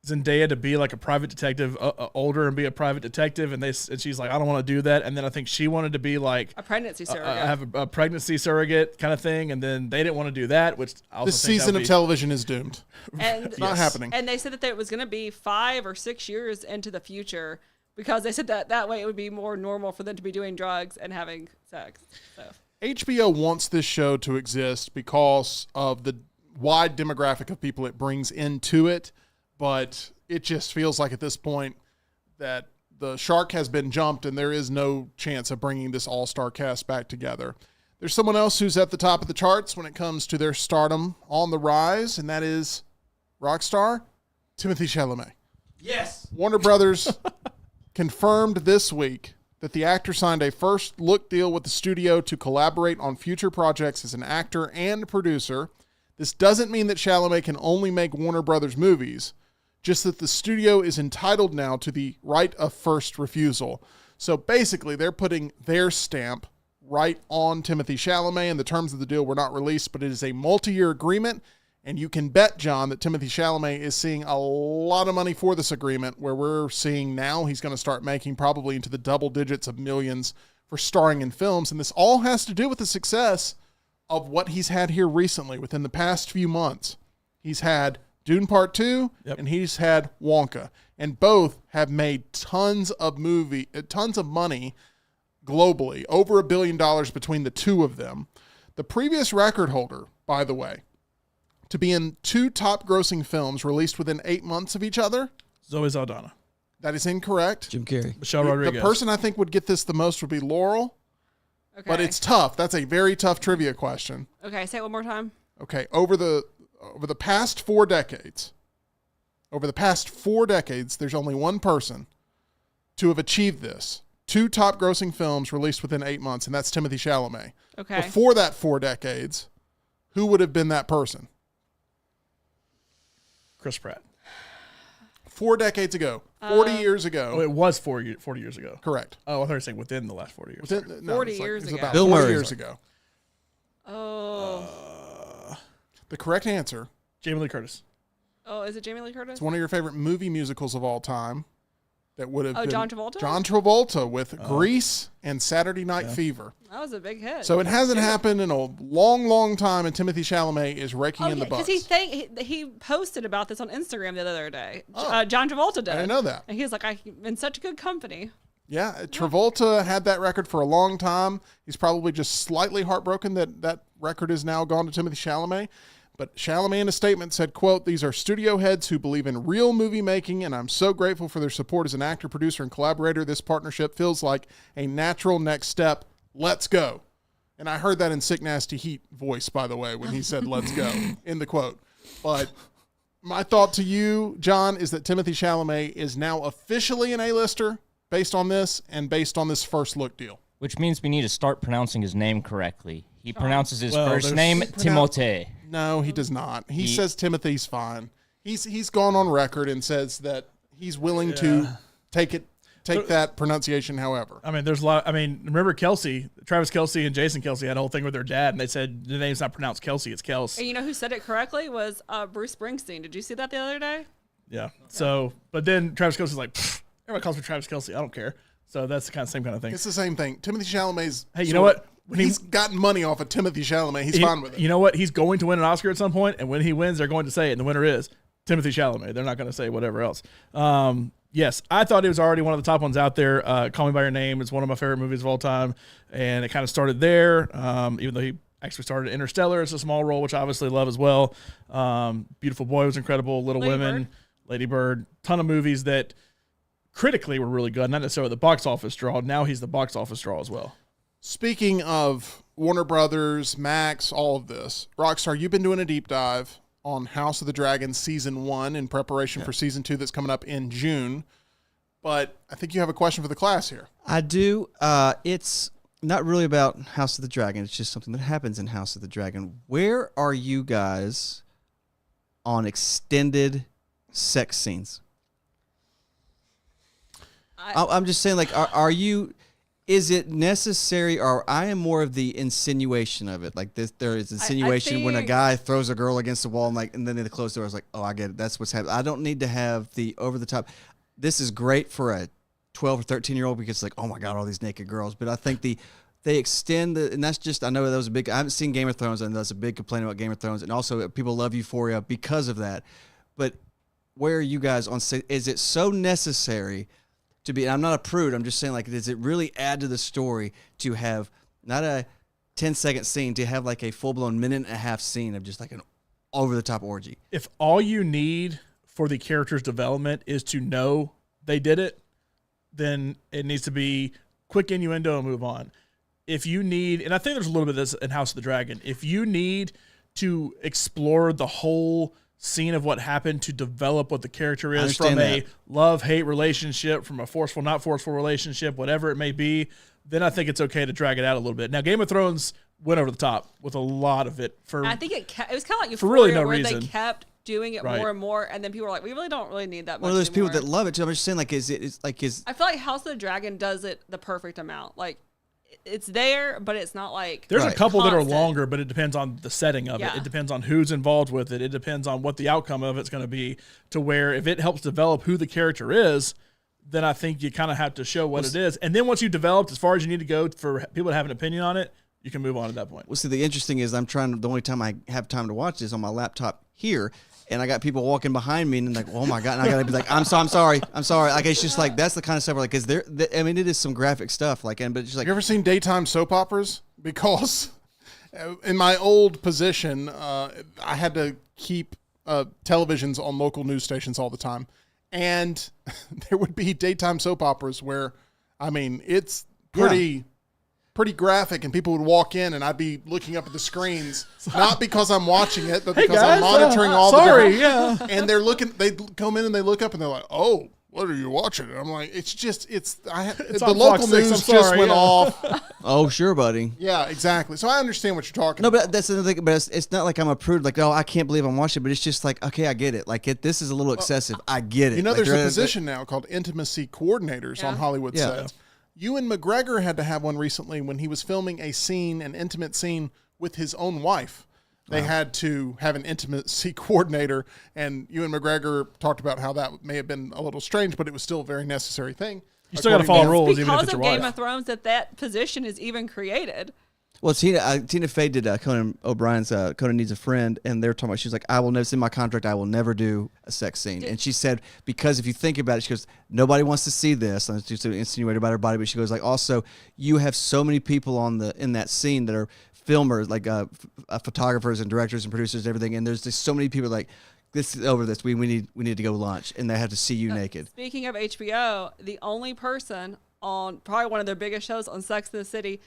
Zendaya to be like a private detective, older and be a private detective, and she's like, I don't want to do that. And then I think she wanted to be like A pregnancy surrogate. have a pregnancy surrogate kind of thing, and then they didn't want to do that, which I also This think that season would of be- television is doomed. And It's not happening. And they said that it was going to be 5 or 6 years into the future because they said that way it would be more normal for them to be doing drugs and having sex. So HBO wants this show to exist because of the wide demographic of people it brings into it, but it just feels like at this point that the shark has been jumped and there is no chance of bringing this all-star cast back together. There's someone else who's at the top of the charts when it comes to their stardom on the rise, and that is Rockstar, Timothy Chalamet. Yes. Warner Brothers confirmed this week that the actor signed a first look deal with the studio to collaborate on future projects as an actor and producer. This doesn't mean that Chalamet can only make Warner Brothers movies, just that the studio is entitled now to the right of first refusal. So basically, they're putting their stamp right on Timothy Chalamet, and the terms of the deal were not released, but it is a multi-year agreement, and you can bet, John, that Timothy Chalamet is seeing a lot of money for this agreement, where we're seeing now he's going to start making probably into the double digits of millions for starring in films, and this all has to do with the success of what he's had here recently within the past few months. He's had Dune Part 2, and he's had Wonka, and both have made tons of money globally, over $1 billion between the two of them. The previous record holder, by the way, to be in two top-grossing films released within 8 months of each other, Zoe Saldana. That is incorrect. Jim Carrey. Michelle Rodriguez. The person I think would get this the most would be Laurel, but it's tough. That's a very tough trivia question. Okay, say it one more time. Okay, over the past 4 decades, there's only one person to have achieved this. Two top-grossing films released within 8 months, and that's Timothy Chalamet. Okay. Before that 4 decades, who would have been that person? Chris Pratt. 4 decades ago. 40 years ago. Oh, it was 40 years ago. Correct. Oh, I thought you were saying within the last 40 years. 40 it's years it's ago. about Bill 40 Murray. years ago. Oh. The correct answer, Jamie Lee Curtis. Oh, is it Jamie Lee Curtis? it's one of your favorite movie musicals of all time. That would have been John Travolta? John Travolta with Grease and Saturday Night Fever. That was a big hit. So it hasn't happened in a long, long time, and Timothy Chalamet is raking in the bucks. because he posted about this on Instagram the other day. John Travolta did. I didn't know that. And he was like, I'm in such good company. Yeah, Travolta had that record for a long time. He's probably just slightly heartbroken that that record is now gone to Timothy Chalamet. But Chalamet in a statement said, quote, "These are studio heads who believe in real movie making, and I'm so grateful for their support as an actor, producer, and collaborator. This partnership feels like a natural next step. Let's go." And I heard that in Sick Nasty Heat voice, by the way, when he said, "Let's go," in the quote. But my thought to you, John, is that Timothy Chalamet is now officially an A-lister based on this and based on this first look deal. Which means we need to start pronouncing his name correctly. He pronounces his Well, first there's- name Timothée. No, he does not. He says Timothy's fine. He's gone on record and says that he's willing to take that pronunciation however. I mean, there's a lot. I mean, remember Travis Kelce and Jason Kelce had a whole thing with their dad, and they said the name's not pronounced Kelce, it's Kels. And you know who said it correctly was Bruce Springsteen. Did you see that the other day? Yeah. So, but then Travis Kelce's like, everybody calls me Travis Kelce. I don't care. So that's the same kind of thing. It's the same thing. Timothy Chalamet's. Hey, you know what? When he's gotten money off of Timothy Chalamet, he's fine with it. You know what? He's going to win an Oscar at some point, and when he wins, they're going to say it, and the winner is Timothy Chalamet. They're not going to say whatever else. Yes, I thought it was already one of the top ones out there. Call Me By Your Name is one of my favorite movies of all time, and it kind of started there, even though he actually started Interstellar. It's a small role, which I obviously love as well. Beautiful Boy was incredible. Little Women, Lady Bird, ton of movies that critically were really good, not necessarily the box office draw. Now he's the box office draw as well. Speaking of Warner Brothers, Max, all of this, Rockstar, you've been doing a deep dive on House of the Dragon Season 1 in preparation for Season 2 that's coming up in June. But I think you have a question for the class here. I do. It's not really about House of the Dragon. It's just something that happens in House of the Dragon. Where are you guys on extended sex scenes? I'm just saying, like, are you... Is it necessary, or I am more of the insinuation of it? Like this, there is insinuation when a guy throws a girl against the wall, and then they close the door. I was like, oh, I get it. That's what's happening. I don't need to have the over the top. This is great for a 12 or 13-year-old because it's like, oh my god, all these naked girls. But I think they extend and that's just. I know that was a big. I haven't seen Game of Thrones, and that's a big complaint about Game of Thrones, and also people love Euphoria because of that. But where are you guys on? Is it so necessary? To be, and I'm not a prude. I'm just saying, like, does it really add to the story to have not a 10-second scene, to have like a full-blown minute and a half scene of just like an over-the-top orgy? If all you need for the character's development is to know they did it, then it needs to be quick innuendo and move on. If you need, and I think there's a little bit of this in House of the Dragon, if you need to explore the whole scene of what happened to develop what the character is understand from a that. love-hate relationship, from a forceful, not forceful relationship, whatever it may be, then I think it's okay to drag it out a little bit. Now, Game of Thrones went over the top with a lot of it. I think it was kind of like Euphoria, for really no where reason. they kept doing it Right. more and more, and then people were like, we really don't really need that much One of those people anymore. that love it too. I'm just saying, like, is I feel like House of the Dragon does it the perfect amount. Like, it's there, but it's not like There's a Right. couple that are constant. longer, but it depends on the setting of it. Yeah. It depends on who's involved with it. It depends on what the outcome of it's going to be, to where if it helps develop who the character is, then I think you kind of have to show what it is. And then once you've developed as far as you need to go for people to have an opinion on it, you can move on at that point. Well, see, the interesting is the only time I have time to watch this on my laptop here, and I got people walking behind me, and like, oh my god, and I gotta be like, I'm sorry. Like, it's just like that's the kind of stuff where, like, is there? I mean, it is some graphic stuff, like, but it's just like, You ever seen daytime soap operas? Because in my old position, I had to keep televisions on local news stations all the time. And there would be daytime soap operas where, I mean, it's pretty graphic, and people would walk in, and I'd be looking up at the screens, not because I'm watching it, but because I'm monitoring all the different, and they're looking, they come in and they look up and they're like, oh, what are you watching? And I'm like, the on local Fox 6, news I'm just sorry, went yeah. off. oh sure, buddy. Yeah, exactly. So I understand what you're talking No, about. but that's another thing. But it's not like I'm a prude. Like, oh, I can't believe I'm watching. But it's just like, okay, I get it. Like, this is a little excessive. I get it. You know, Like, there's a they're- position now called intimacy coordinators on Hollywood Yeah. sets. Ewan McGregor had to have one recently when he was filming an intimate scene with his own wife. They had to have an intimacy coordinator, and Ewan McGregor talked about how that may have been a little strange, but it was still a very necessary thing. You still got to according follow rules, even if because it's of your Game wife. of Thrones that position is even created. Well, Tina Fey did Conan O'Brien's Conan Needs a Friend, and they're talking about, she was like, I will never, it's in my contract, I will never do a sex scene. And she said, because if you think about it, she goes, nobody wants to see this. And she's insinuated about her body, but she goes, like, also, you have so many people in that scene that are filmers, like photographers and directors and producers and everything, and there's just so many people like, this is over this, we need to go lunch, and they have to see you naked. Speaking of HBO, the only person on probably one of their biggest shows on Sex and the City,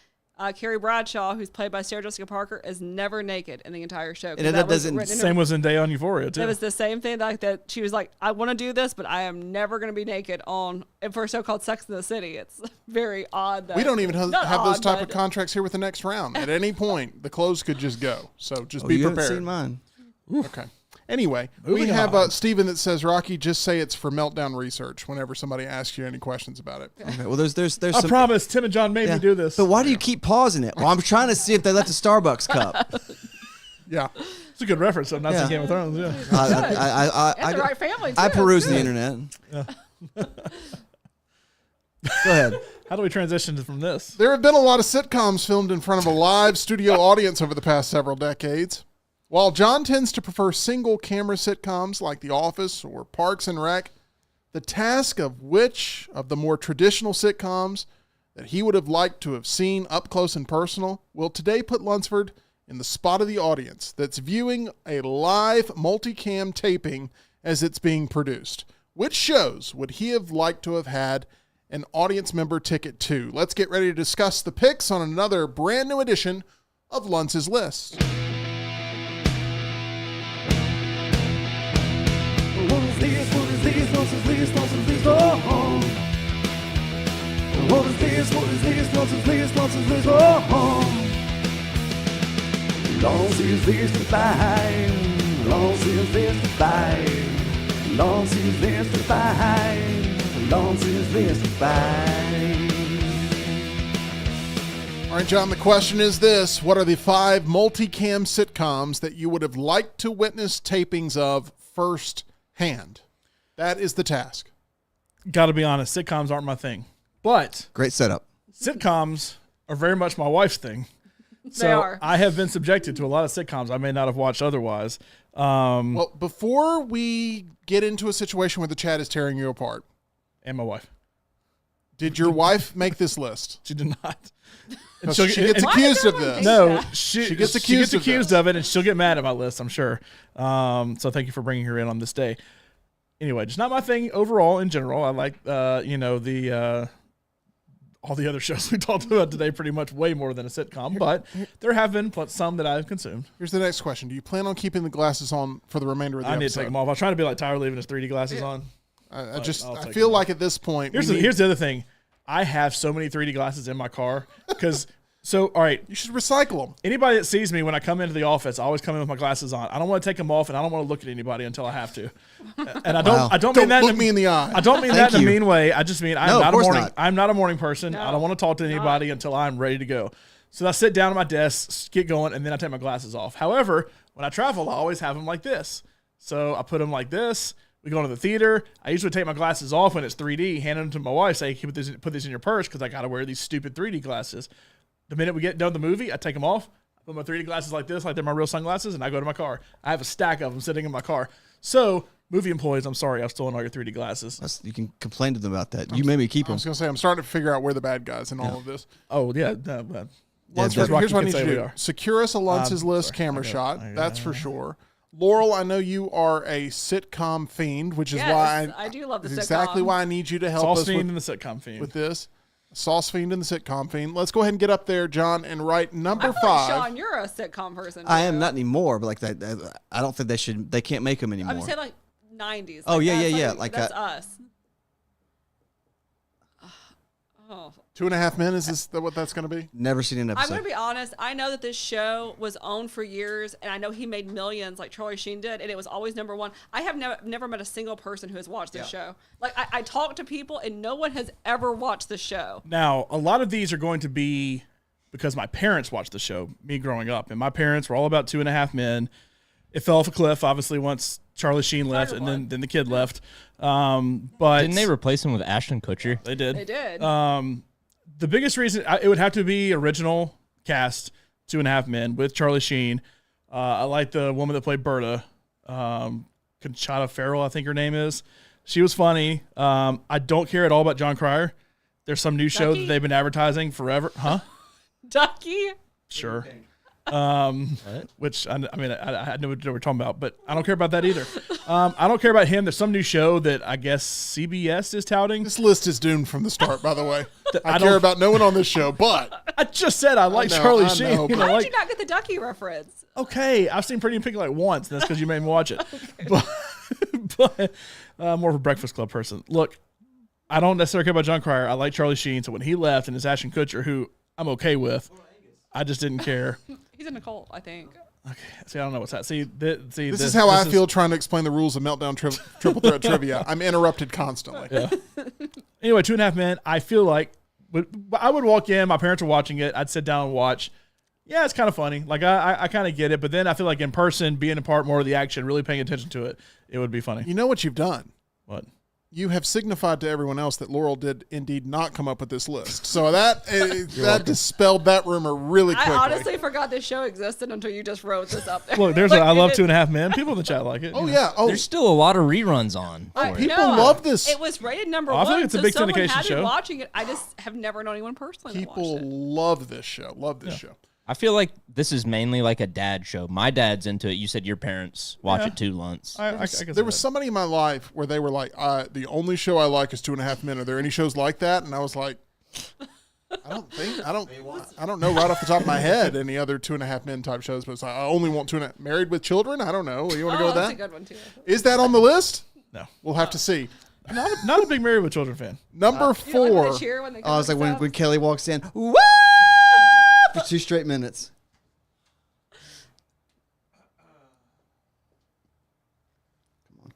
Carrie Bradshaw, who's played by Sarah Jessica Parker, is never naked in the entire show. And that was doesn't- written in Same was Zendaya on Euphoria, too. It was the same thing, like that. She was like, I want to do this, but I am never going to be naked for a show called Sex and the City. It's very odd. We don't even have Not those odd, type of but- contracts here with the next round. At any point, the clothes could just go. So just Oh, be you haven't prepared. seen mine. Okay. Anyway, we Moving have on. Steven that says, Rocky, just say it's for Meltdown research whenever somebody asks you any questions about it. Okay, well, there's I some. promise, Tim and John made Yeah. me do this. But why do you keep pausing it? Well, I'm trying to see if they left a Starbucks cup. Yeah. It's a good reference. I'm not Yeah. seeing Game of Thrones, yeah. And the right family, I too. peruse Good. the internet. Go ahead. How do we transition from this? There have been a lot of sitcoms filmed in front of a live studio audience over the past several decades. While John tends to prefer single-camera sitcoms like The Office or Parks and Rec, the task of which of the more traditional sitcoms that he would have liked to have seen up close and personal will today put Lunsford in the spot of the audience that's viewing a live multicam taping as it's being produced. Which shows would he have liked to have had an audience member ticket to? Let's get ready to discuss the picks on another brand new edition of Lunce's List. What is this? What is this? Nonsense list, nonsense list, oh. What is this? What is this? Nonsense list, nonsense list, oh. Nonsense list to find. Nonsense list to find. Nonsense list to find. Nonsense list to find. All right, John, the question is this. What are the 5 multicam sitcoms that you would have liked to witness tapings of firsthand? That is the task. Got to be honest, sitcoms aren't my thing. But Great setup. sitcoms are very much my wife's thing. So They are. I have been subjected to a lot of sitcoms I may not have watched otherwise. Well, before we get into a situation where the chat is tearing you apart, And my wife. did your wife make this list? She did not. And 'Cause she'll she get- gets and- accused of Why did this. everyone No, think she gets accused of this. of it, and she'll get mad at my list, I'm sure. So thank you for bringing her in on this day. Anyway, just not my thing overall in general. I like, all the other shows we talked about today pretty much way more than a sitcom, but there have been some that I've consumed. Here's the next question. Do you plan on keeping the glasses on for the remainder of the episode? I need to take them off. I was trying to be like Tyler leaving his 3D glasses on. I feel like at this point... Here's the other thing. I have so many 3D glasses in my car because... So, all right. You should recycle them. Anybody that sees me when I come into the office, I always come in with my glasses on. I don't want to take them off, and I don't want to look at anybody until I have to. And I don't mean that. Look me in the eye. I don't mean that in a mean way. I just mean I'm not a morning person. No, I don't want to talk to anybody until I'm ready to go. So I sit down at my desk, get going, and then I take my glasses off. However, when I travel, I always have them like this. So I put them like this. We go to the theater. I usually take my glasses off when it's 3D, hand them to my wife, say, put this in your purse because I got to wear these stupid 3D glasses. The minute we get done with the movie, I take them off, put my 3D glasses like this, like they're my real sunglasses, and I go to my car. I have a stack of them sitting in my car. So, movie employees, I'm sorry, I've stolen all your 3D glasses. You can complain to them about that. You made me keep I them. was going to say, I'm starting to figure out where the bad guys in all of this. Oh, yeah. Lunce, here's what I need you to do. Secure us a Lunce's List camera shot. That's for sure. Laurel, I know you are a sitcom fiend, which is why I do love the sitcom. Exactly why I need you to help Sauce us fiend and the sitcom fiend. with this. Sauce fiend and the sitcom fiend. Let's go ahead and get up there, John, and write number I feel 5. like, Sean, you're a sitcom person. I am too. not anymore, but like that, I don't think they can't make them anymore. I'm saying like 90s. Oh, like yeah, that's yeah. Like, Like, that's us. Oh. 2.5 Men, is this what that's going to be? Never seen an I'm episode. going to be honest. I know that this show was owned for years, and I know he made millions like Charlie Sheen did, and it was always number one. I have never met a single person who has watched this show. Like, I talk to people, and no one has ever watched the show. Now, a lot of these are going to be because my parents watched the show, me growing up, and my parents were all about 2.5 Men. It fell off a cliff, obviously, once Charlie Sheen left, and then the kid left. But Didn't they replace him with Ashton Kutcher? They did. They did. The biggest reason it would have to be original cast, 2.5 Men with Charlie Sheen. I like the woman that played Berta, Conchata Farrell, I think her name is. She was funny. I don't care at all about John Cryer. There's some new show that they've been advertising forever, huh? Ducky. Sure. Which I know what we're talking about, but I don't care about that either. I don't care about him. There's some new show that I guess CBS is touting. This list is doomed from the start, by the way. I care about no one on this show, but I just said I like Charlie Sheen. know, You know, How like, did you not get the Ducky reference? okay, I've seen Pretty in Pink like once. And that's because you made me watch it. But more of a Breakfast Club person. Look, I don't necessarily care about John Cryer. I like Charlie Sheen. So when he left and it's Ashton Kutcher, who I'm okay with, I just didn't care. He's in a cult, I think. Okay, see, I don't know what's that. this is how I feel trying to explain the rules of Meltdown Triple Threat Trivia. I'm interrupted constantly. Yeah. Anyway, 2.5 Men, I feel like I would walk in, my parents are watching it, I'd sit down and watch. Yeah, it's kind of funny. Like, I kind of get it, but then I feel like in person, being a part more of the action, really paying attention to it, it would be funny. You know what you've done? What? You have signified to everyone else that Laurel did indeed not come up with this list. So that dispelled that rumor really quickly. I honestly forgot this show existed until you just wrote this up there. Look, there's I love 2.5 Men. People in the chat like it. Oh, you know. yeah. Oh, There's still a lot of reruns on. people love this. It was rated number I feel one. like it's a so big someone syndication had show. been watching it. I just have never known anyone personally that People watched it. love this show. Love this show. I feel like this is mainly like a dad show. My dad's into it. You said your parents watch it too, Lunce. I guess There was somebody in my life where they were like, the only show I like is 2.5 Men. Are there any shows like that? And I was like, I don't know right off the top of my head any other 2.5 Men type shows, but it's like, I only want 2.5 Married with Children. I don't know. You want to go with that's that? a good one too. Is that on the list? No. We'll have to see. Not a big Married with Children fan. Number You know, like when 4. they cheer when they I was like come when Kelly walks in, woo! For 2 straight minutes.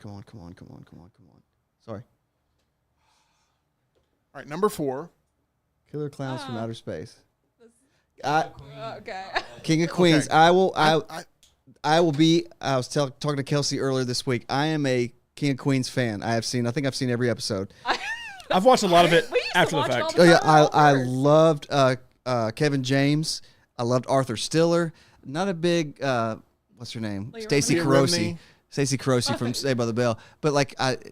Come on. Sorry. All right, number 4. Killer Clowns from Outer Space. okay. King of Queens. Okay. I will be. I was talking to Kelsey earlier this week. I am a King of Queens fan. I think I've seen every episode. I've watched a lot of it We used to after the watch it all fact. the Oh yeah, time. I loved Kevin James. I loved Arthur Stiller. Not a big what's her name? Leah Stacey Remini. Carosi. Leah Remini. Stacey Carosi from Saved by the Bell. But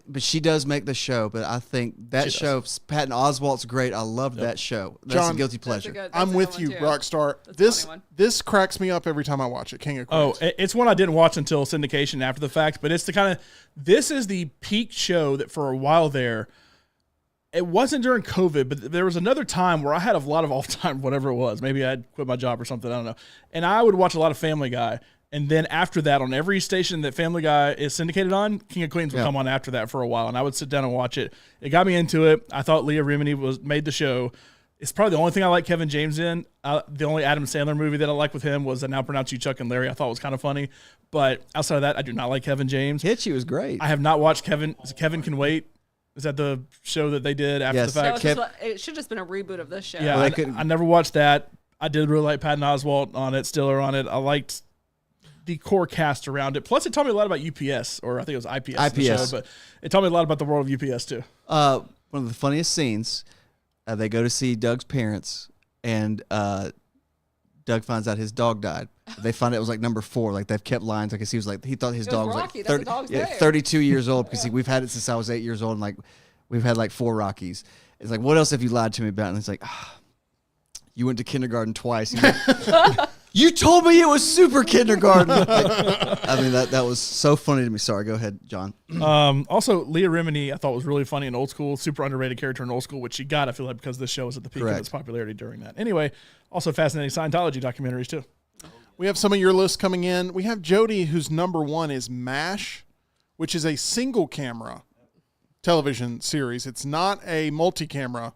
but she does make the show. But I think that show, Patton Oswalt's great. I loved that show. That's John, a guilty That's a pleasure. good- that's I'm a with good you, one, too. Rockstar. That's a This funny one. this cracks me up every time I watch it. King of Oh, Queens. it's one I didn't watch until syndication after the fact, but it's the kind of, this is the peak show that for a while there, It wasn't during COVID, but there was another time where I had a lot of off time, whatever it was. Maybe I'd quit my job or something. I don't know. And I would watch a lot of Family Guy. And then after that, on every station that Family Guy is syndicated on, King of Queens would come on after that for a while. And I would sit down and watch it. It got me into it. I thought Leah Remini made the show. It's probably the only thing I like Kevin James in. The only Adam Sandler movie that I like with him was I Now Pronounce You Chuck and Larry. I thought was kind of funny. But outside of that, I do not like Kevin James. Hitchy was great. I have not watched Kevin Can Wait. Is that the show that they did after the fact? It should have just been a reboot of this show. Yeah, I never watched that. I did really like Patton Oswalt on it, Stiller on it. I liked the core cast around it. Plus, it taught me a lot about UPS, or I think it was IPS. The show, but it taught me a lot about the world of UPS, too. One of the funniest scenes, they go to see Doug's parents, and Doug finds out his dog died. They find out it was like number 4. Like they've kept lines. Like he was like he thought his dog was Rocky. like 32 years old because we've had it since I was 8 years old. And like we've had like 4 Rockies. It's like, what else have you lied to me about? And it's like, you went to kindergarten twice. You told me it was super kindergarten. I mean that was so funny to me. Sorry, go ahead, John. Also, Leah Remini I thought was really funny in Old School, super underrated character in Old School, which she got, I feel like, because this show was at the peak of its popularity during that. Anyway, also fascinating Scientology documentaries too. We have some of your lists coming in. We have Jody, whose number 1 is MASH, which is a single camera television series. It's not a multi-camera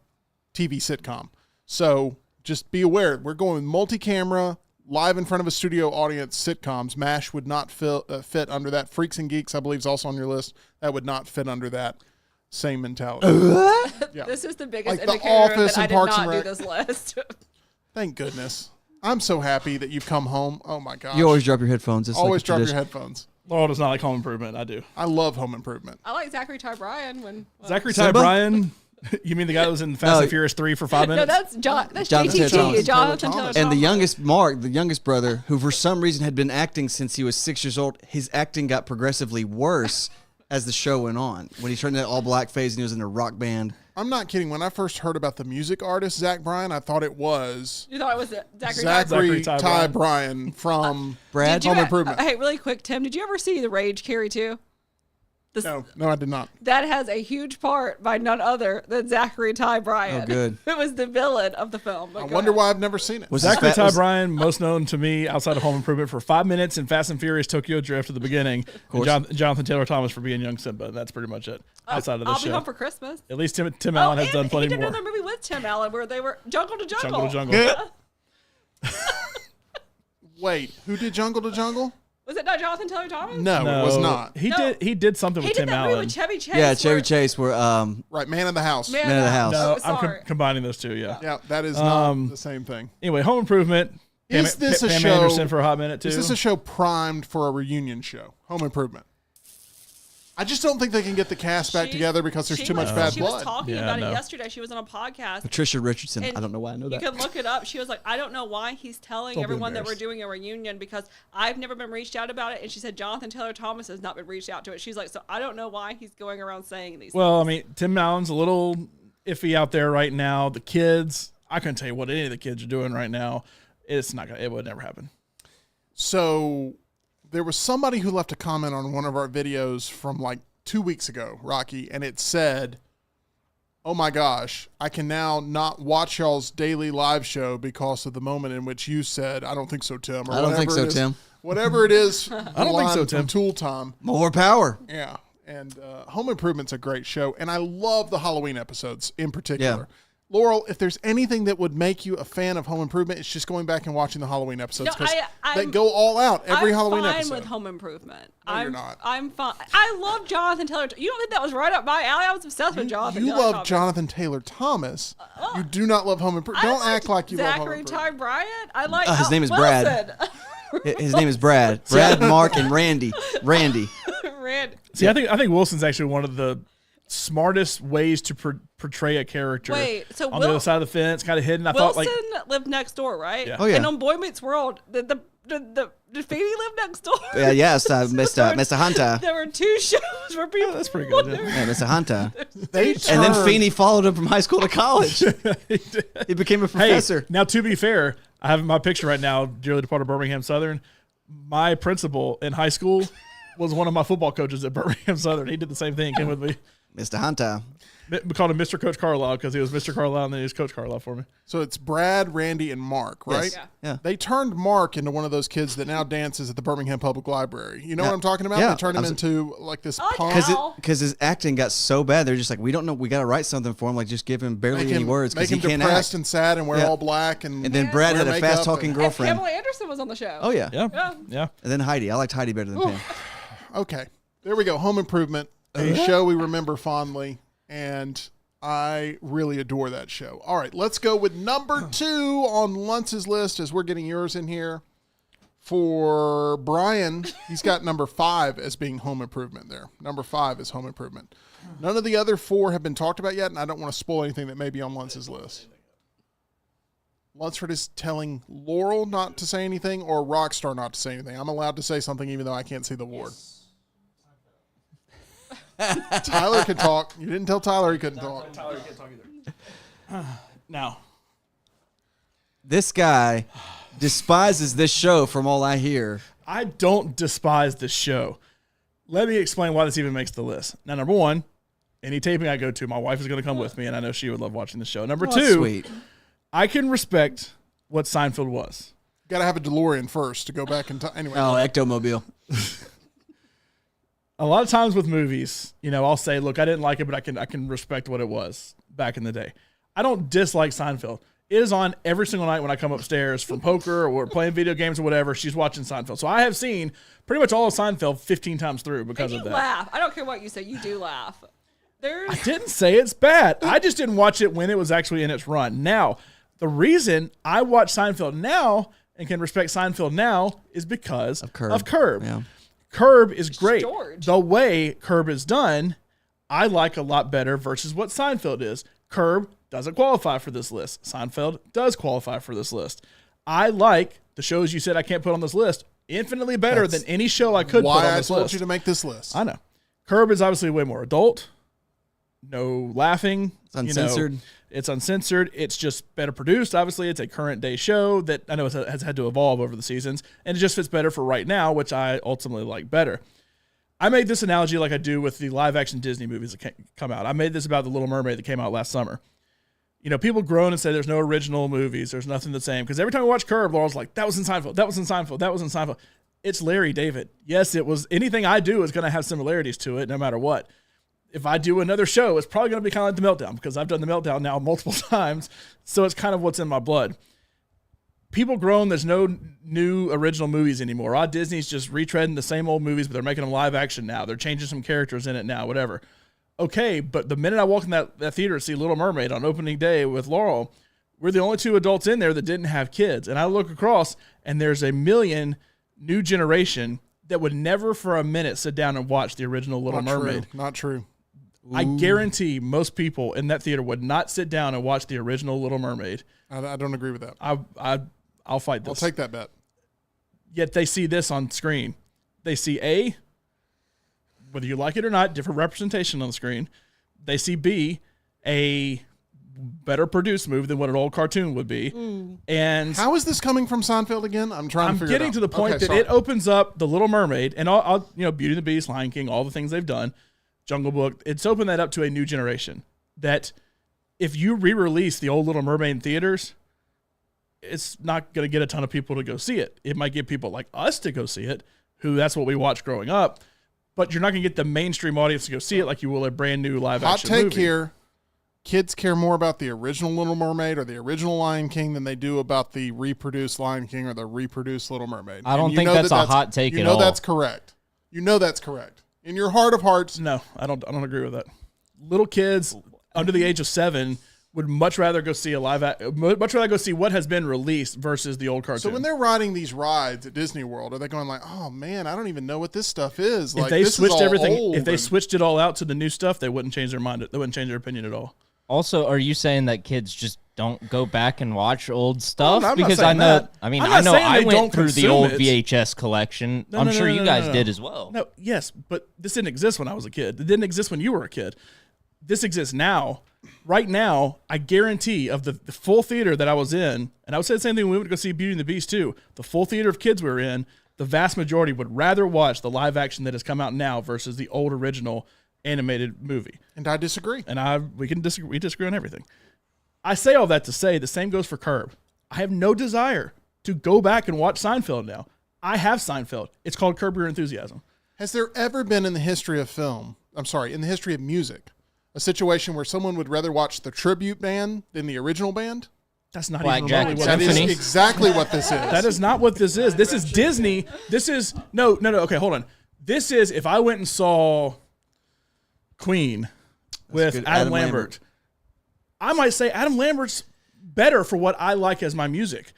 TV sitcom. So just be aware, we're going with multi-camera, live in front of a studio audience sitcoms. MASH would not fit under that. Freaks and Geeks, I believe, is also on your list. That would not fit under that same mentality. Yeah. This is the biggest Like The indicator Office that I and did Parks not and do Rec. this list. Thank goodness. I'm so happy that you've come home. Oh, my gosh. You always drop your headphones. It's Always like drop your tradition. headphones. Laurel does not like Home Improvement. I do. I love Home Improvement. I like Zachary Ty Bryan when Zachary Ty Simba? Bryan. You mean the guy that was in Fast and Furious 3 for 5 No, minutes? that's Jonathan JTT, Taylor Jonathan Thomas. Taylor And the Thomas. youngest, Mark, the youngest brother, who for some reason had been acting since he was 6 years old, his acting got progressively worse as the show went on. When he turned into all blackface and he was in a rock band. I'm not kidding. When I first heard about the music artist, Zach Bryan, I thought it was You thought it was Zachary Ty Bryan. Zachary Ty Ty Bryan. Bryan from Brad? Did you Home Improvement. Hey, really quick, Tim, did you ever see The Rage Carrie 2? No, I did not. That has a huge part by none other than Zachary Ty Bryan. Oh, good. It was the villain of the film. I wonder why I've never seen it. Was Zachary his Ty was- Bryan, most known to me outside of Home Improvement for 5 minutes in Fast and Furious Tokyo Drift at the beginning. And Jonathan Taylor Thomas for being young Simba. That's pretty much it outside of this I'll show. be home for Christmas. At least Tim Allen has done plenty he did more. another movie with Tim Allen where they were Jungle to Jungle. Jungle to Jungle. Wait, who did Jungle to Jungle? Was it not Jonathan Taylor Thomas? No, it was not. He No. did something He with did Tim that movie Allen. with Chevy Chase. Yeah, Chevy where- Chase were Right, Man of the House. Man of the House. No, Oh, I'm sorry. combining those two. Yeah. Yeah, that is not the same thing. Anyway, Home Improvement. Is this a Pam show? Anderson for a hot minute too. Is this a show primed for a reunion show? Home Improvement. I just don't think they can get the cast back together because there's too much bad She blood. was talking Yeah, about no. it yesterday. She was on a podcast. Patricia Richardson. And I don't know why I know You that. can look it up. She was like, I don't know why he's telling Don't be everyone that we're embarrassed. doing a reunion because I've never been reached out about it. And she said Jonathan Taylor Thomas has not been reached out to it. She's like, so I don't know why he's going around saying these Well, I things. mean, Tim Allen's a little iffy out there right now. The kids, I couldn't tell you what any of the kids are doing right now. It's not gonna. It would never happen. So there was somebody who left a comment on one of our videos from like 2 weeks ago, Rocky, and it said, "Oh my gosh, I can now not watch y'all's daily live show because of the moment in which you said, I don't think so, Tim." Or I don't think whatever so, it is. Tim. Whatever it is. I don't think so, Tim. Tool Time. More power. Yeah. And Home Improvement's a great show. And I love the Halloween episodes in particular. Yeah. Laurel, if there's anything that would make you a fan of Home Improvement, it's just going back and watching the Halloween episodes No, because they I'm- go all out every I'm Halloween fine episode. with Home Improvement. No, I'm you're not. I'm fine. I love Jonathan Taylor. You don't think that was right up my alley? I was obsessed with Jonathan. You Taylor love Thomas. Jonathan Taylor Thomas. You do not love Home Improvement. I Don't liked act like you love Home Zachary Improvement. Ty Bryan. I like His name is Brad. Wilson. His name is Brad. Brad, Mark, and Randy. Randy. Rand. See, I think Wilson's actually one of the smartest ways to portray a character. Wait, so on the other side of the fence, kind of hidden. I thought Wilson like lived next door, right? Yeah. Oh, yeah. And on Boy Meets World, did Feeney live next door? Yeah, yes, Mr. Hunter. There were two shows where people. that's pretty good. Yeah. Yeah, Mr. Hunter. They And then turned- Feeney followed him from high school to college. He became a Hey, professor. now to be fair, I have my picture right now, dearly departed Birmingham Southern. My principal in high school was one of my football coaches at Birmingham Southern. He did the same thing. Came with me. Mr. Hunter. We called him Mr. Coach Carlisle because he was Mr. Carlisle and then he was Coach Carlisle for me. So it's Brad, Randy, and Mark, right? Yes. Yeah. They turned Mark into one of those kids that now dances at the Birmingham Public Library. You know what I'm talking about? Yeah. They turned him into like this Oh, punk. yeah. Because his acting got so bad, they're just like, we don't know. We got to write something for him. Like, just give him barely any words Make because he him can't depressed act. and sad and wear Yeah. all black. And And then Brad wear had a makeup fast-talking and- girlfriend. And Pamela Anderson was on the show. Oh, yeah. Yeah. And then Heidi. I liked Heidi better than Pam. Okay. There we go. Home Improvement, a show we remember fondly. And I really adore that show. All right, let's go with number 2 on Lunce's list as we're getting yours in here. For Brian, he's got number 5 as being Home Improvement there. Number 5 is Home Improvement. None of the other 4 have been talked about yet, and I don't want to spoil anything that may be on Lunce's list. Lunsford is telling Laurel not to say anything or Rockstar not to say anything. I'm allowed to say something even though I can't see the board. Tyler could talk. You didn't tell Tyler he couldn't talk. Tyler can't talk either. Now, This guy despises this show from all I hear. I don't despise this show. Let me explain why this even makes the list. Now, number 1, any taping I go to, my wife is going to come with me, and I know she would love watching the show. Number 2, Sweet. I can respect what Seinfeld was. Got to have a DeLorean first to go back in time. Anyway, Oh, Ectomobile. A lot of times with movies, I'll say, look, I didn't like it, but I can respect what it was back in the day. I don't dislike Seinfeld. It is on every single night when I come upstairs from poker or playing video games or whatever. She's watching Seinfeld. So I have seen pretty much all of Seinfeld 15 times through because And of you that. laugh. I don't care what you say. You do laugh. I didn't say it's bad. I just didn't watch it when it was actually in its run. Now, the reason I watch Seinfeld now and can respect Seinfeld now is because of Curb. Yeah. Curb is great. George. The way Curb is done, I like a lot better versus what Seinfeld is. Curb doesn't qualify for this list. Seinfeld does qualify for this list. I like the shows you said I can't put on this list infinitely better than any show I could put on why I this told list. you to make this list. I know. Curb is obviously way more adult. No laughing. It's uncensored. It's uncensored. It's just better produced. Obviously, it's a current day show that I know has had to evolve over the seasons, and it just fits better for right now, which I ultimately like better. I made this analogy like I do with the live-action Disney movies that come out. I made this about The Little Mermaid that came out last summer. People groan and say there's no original movies. There's nothing the same. Because every time we watch Curb, Laurel's like, that was in Seinfeld. That was in Seinfeld. That was in Seinfeld. It's Larry David. Yes, it was. Anything I do is going to have similarities to it no matter what. If I do another show, it's probably going to be kind of like The Meltdown because I've done The Meltdown now multiple times. So it's kind of what's in my blood. People groan there's no new original movies anymore. Disney's just retreading the same old movies, but they're making them live action now. They're changing some characters in it now, whatever. Okay, but the minute I walk in that theater to see Little Mermaid on opening day with Laurel, we're the only 2 adults in there that didn't have kids. And I look across, and there's a million new generation that would never for a minute sit down and watch the original Little Mermaid. Not true. I guarantee most people in that theater would not sit down and watch the original Little Mermaid. I don't agree with that. I'll fight this. I'll take that bet. Yet they see this on screen. They see whether you like it or not, different representation on the screen. They see B, a better produced movie than what an old cartoon would be. And How is this coming from Seinfeld again? I'm trying to figure it out. getting to the point Okay, that it opens up The Little Mermaid and all Beauty and the Beast, Lion King, all the things they've done, Jungle Book. It's opened that up to a new generation that if you re-release the old Little Mermaid in theaters, it's not going to get a ton of people to go see it. It might get people like us to go see it, who that's what we watched growing up. But you're not going to get the mainstream audience to go see it like you will a brand new live Hot action take movie. here. Kids care more about the original Little Mermaid or the original Lion King than they do about the reproduced Lion King or the reproduced Little Mermaid. I don't And you think know that's a hot take you at know all. that's correct. You know that's correct. In your heart of hearts, No, I don't agree with that. Little kids under the age of 7 would much rather go see much rather go see what has been released versus the old cartoon. so when they're riding these rides at Disney World, are they going like, "Oh man, I don't even know what this stuff is"? if Like they this is switched all everything, old if they and- switched it all out to the new stuff, they wouldn't change their mind. They wouldn't change their opinion at all. Also, are you saying that kids just don't go back and watch old stuff? no, I'm not because I saying know, that. I mean, I'm I not know saying I they went don't through the consume old it. VHS collection. No, I'm no, sure no, you no, guys no. did as well. No, yes, but this didn't exist when I was a kid. It didn't exist when you were a kid. This exists now. Right now, I guarantee of the full theater that I was in, and I would say the same thing when we would go see Beauty and the Beast too, the full theater of kids we were in, the vast majority would rather watch the live action that has come out now versus the old original animated movie. And I disagree. And we disagree on everything. I say all that to say the same goes for Curb. I have no desire to go back and watch Seinfeld now. I have Seinfeld. It's called Curb Your Enthusiasm. Has there ever been in the history of in the history of music, a situation where someone would rather watch the tribute band than the original band? That's not Black even Jack remotely what That this is Symphony. exactly what this is. That is not what this is. This is Disney. This is no. Okay, hold on. This is if I went and saw Queen with good. Adam Adam Lambert, Lambert. I might say Adam Lambert's better for what I like as my music.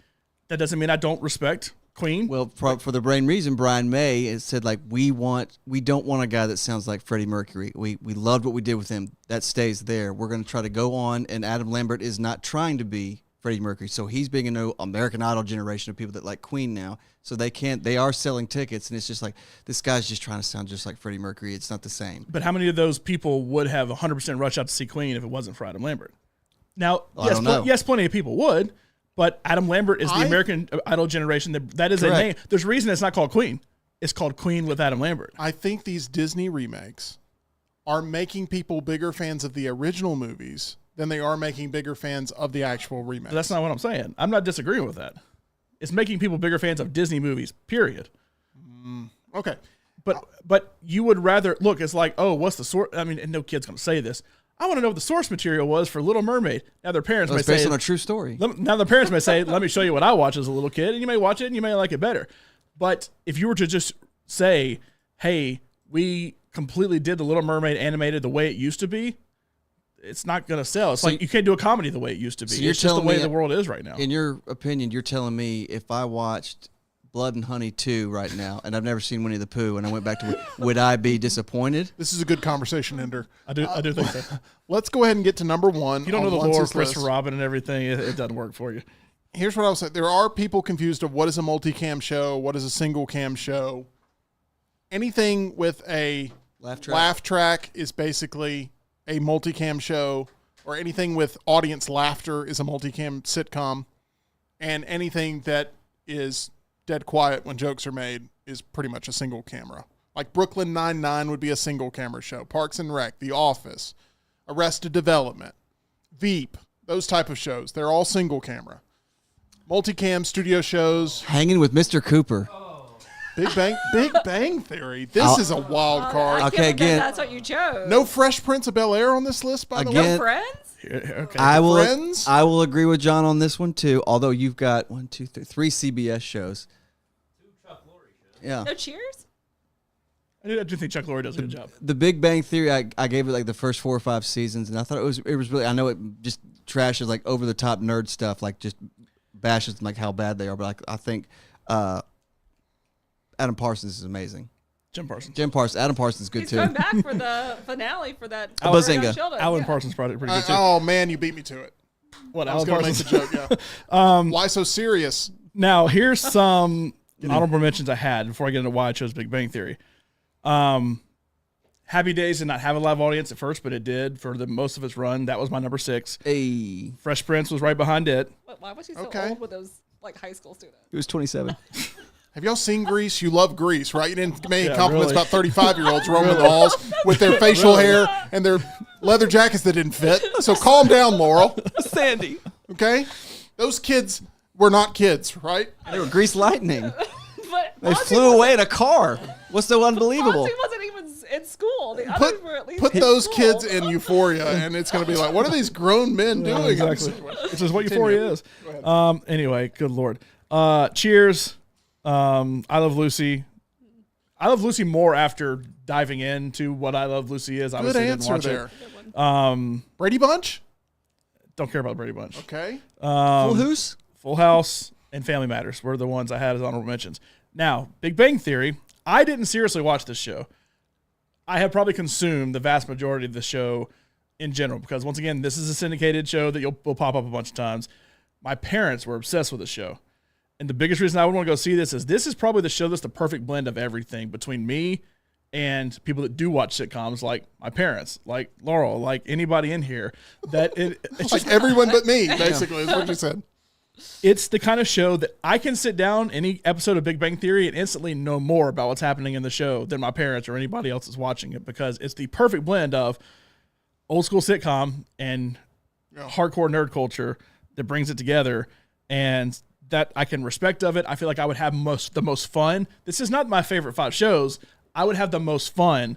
That doesn't mean I don't respect Queen. Well, for the brain reason, Brian May has said like we don't want a guy that sounds like Freddie Mercury. We loved what we did with him. That stays there. We're going to try to go on, and Adam Lambert is not trying to be Freddie Mercury. So he's being a new American Idol generation of people that like Queen now. So they are selling tickets, and it's just like this guy's just trying to sound just like Freddie Mercury. It's not the same. But how many of those people would have 100% rush out to see Queen if it wasn't for Adam Lambert? Now, I don't know. yes, plenty of people would, but Adam Lambert is the American Idol generation. That is a Correct. name. There's a reason it's not called Queen. It's called Queen with Adam Lambert. I think these Disney remakes are making people bigger fans of the original movies than they are making bigger fans of the actual remakes. But that's not what I'm saying. I'm not disagreeing with that. It's making people bigger fans of Disney movies, period. Okay. But you would rather look. It's like, oh, what's the source? I mean, and no kid's gonna say this. I want to know what the source material was for Little Mermaid. Now their parents may It's based say, on a true story. now the parents may say, let me show you what I watched as a little kid, and you may watch it and you may like it better. But if you were to just say, hey, we completely did the Little Mermaid animated the way it used to be, it's not going to sell. It's like you can't do a comedy the way it used to be. So you're It's just the telling way me- the world is right now. In your opinion, you're telling me if I watched Blood and Honey 2 right now, and I've never seen Winnie the Pooh, and I went back to would I be disappointed? This is a good conversation ender. I do think so. Let's go ahead and get to number one. You don't know on the lore of Lunce's Christopher list. Robin and everything. It doesn't work for you. Here's what I was saying. There are people confused of what is a multicam show, what is a single cam show. Anything with a Laugh track is basically a multicam show, or anything with audience laughter is a multicam sitcom, and anything that is dead quiet when jokes are made is pretty much a single camera. Like Brooklyn Nine-Nine would be a single camera show. Parks and Rec, The Office, Arrested Development, Veep, those type of shows. They're all single camera. Multicam studio shows, Hanging with Mr. Cooper. Big Bang Theory. This is a wild card. Okay, again- That's what you chose. No Fresh Prince of Bel-Air on this list, by the way. Again- Friends? Okay. Friends? I will agree with John on this one too. Although you've got 3 CBS shows. Yeah. No Cheers? I do think Chuck Lorre does a good job. The Big Bang Theory, I gave it like the first 4 or 5 seasons, and I thought it was really. I know it just trashes like over the top nerd stuff, like just bashes like how bad they are. But like I think Adam Parsons is amazing. Jim Parsons. Adam Parsons is good He's too. coming back for the finale for that. Bazinga. Young Children, Alan yeah. Parsons project pretty good too. Oh, man, you beat me to it. What, I was Alan going to make Parsons? the joke, yeah. Why so serious? Now, here's some honorable mentions I had before I get into why I chose Big Bang Theory. Happy Days did not have a live audience at first, but it did for the most of its run. That was my number 6. Hey, Fresh Prince was right behind it. Why was he so Okay. old with those like high school students? he was 27. Have y'all seen Grease? You love Grease, right? You didn't make Yeah, compliments really. about 35-year-olds roaming the halls with their facial hair and their leather jackets that didn't fit. So calm down, Laurel. Sandy. Okay? Those kids were not kids, right? They were Grease Lightning. But They flew away in a car. What's so unbelievable? He wasn't even in school. The others were at least Put in those school. kids in Euphoria, and it's going to be like, what are these grown men doing? Exactly. Which is what Euphoria is. Anyway, good Lord. Cheers. I Love Lucy. I Love Lucy more after diving into what I Love Lucy is. Good Obviously didn't answer watch there. it. Brady Bunch? Don't care about Brady Bunch. Okay. Full House? Full House and Family Matters were the ones I had as honorable mentions. Now, Big Bang Theory. I didn't seriously watch this show. I have probably consumed the vast majority of the show in general because, once again, this is a syndicated show that will pop up a bunch of times. My parents were obsessed with the show. And the biggest reason I would want to go see this is probably the show that's the perfect blend of everything between me and people that do watch sitcoms, like my parents, like Laurel, like anybody in here. That it's Like just everyone but me, basically, is what you said. it's the kind of show that I can sit down any episode of Big Bang Theory and instantly know more about what's happening in the show than my parents or anybody else is watching it, because it's the perfect blend of old school sitcom and hardcore nerd culture that brings it together, and that I can respect of it. I feel like I would have the most fun. This is not my favorite 5 shows. I would have the most fun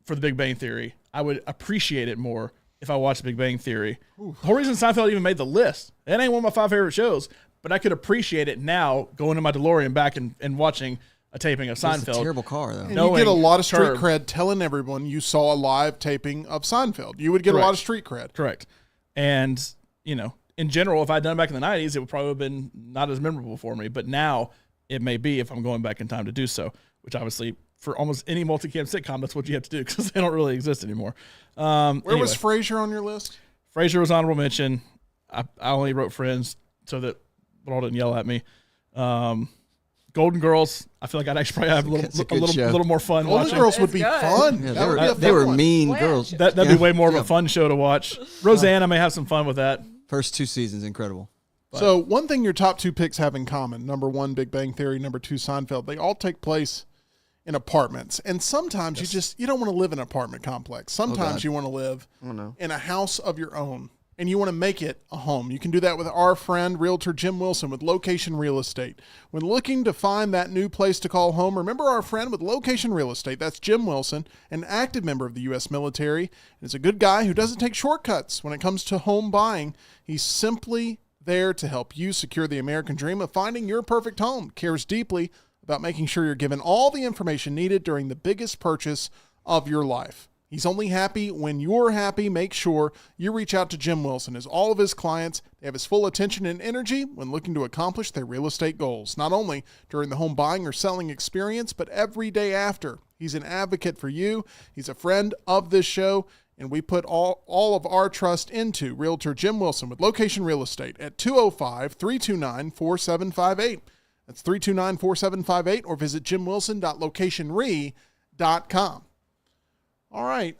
for the Big Bang Theory. I would appreciate it more if I watched Big Bang Theory. The whole reason Seinfeld even made the list, it ain't one of my 5 favorite shows, but I could appreciate it now going in my DeLorean back and watching a taping of Seinfeld. It's a terrible car, though. And you get a lot of street cred telling everyone you saw a live taping of Seinfeld. You would get a lot of street cred. Correct. And, in general, if I'd done it back in the 90s, it would probably have been not as memorable for me. But now it may be if I'm going back in time to do so, which obviously for almost any multicam sitcom, that's what you have to do because they don't really exist anymore. Where was Frasier on your list? Frasier was honorable mention. I only wrote Friends so that Laurel didn't yell at me. Golden Girls, I feel like I'd actually probably have a little more fun Golden watching. Girls would be It's good. fun. Yeah, That would be a they fun were one. mean girls. That'd be way more of a fun show to watch. Roseanne, I may have some fun with that. First 2 seasons, incredible. So one thing your top 2 picks have in common, number 1, Big Bang Theory, number 2, Seinfeld, they all take place in apartments. And sometimes you don't want to live in an apartment complex. Sometimes you want to live in a house of your own, and you want to make it a home. You can do that with our friend, Realtor Jim Wilson with Location Real Estate. When looking to find that new place to call home, remember our friend with Location Real Estate. That's Jim Wilson, an active member of the U.S. military. And is a good guy who doesn't take shortcuts when it comes to home buying. He's simply there to help you secure the American dream of finding your perfect home. Cares deeply about making sure you're given all the information needed during the biggest purchase of your life. He's only happy when you're happy. Make sure you reach out to Jim Wilson, as all of his clients, they have his full attention and energy when looking to accomplish their real estate goals, not only during the home buying or selling experience, but every day after. He's an advocate for you. He's a friend of this show, and we put all of our trust into Realtor Jim Wilson with Location Real Estate at 205-329-4758. That's 329-4758, or visit jimwilson.locationre.com. All right,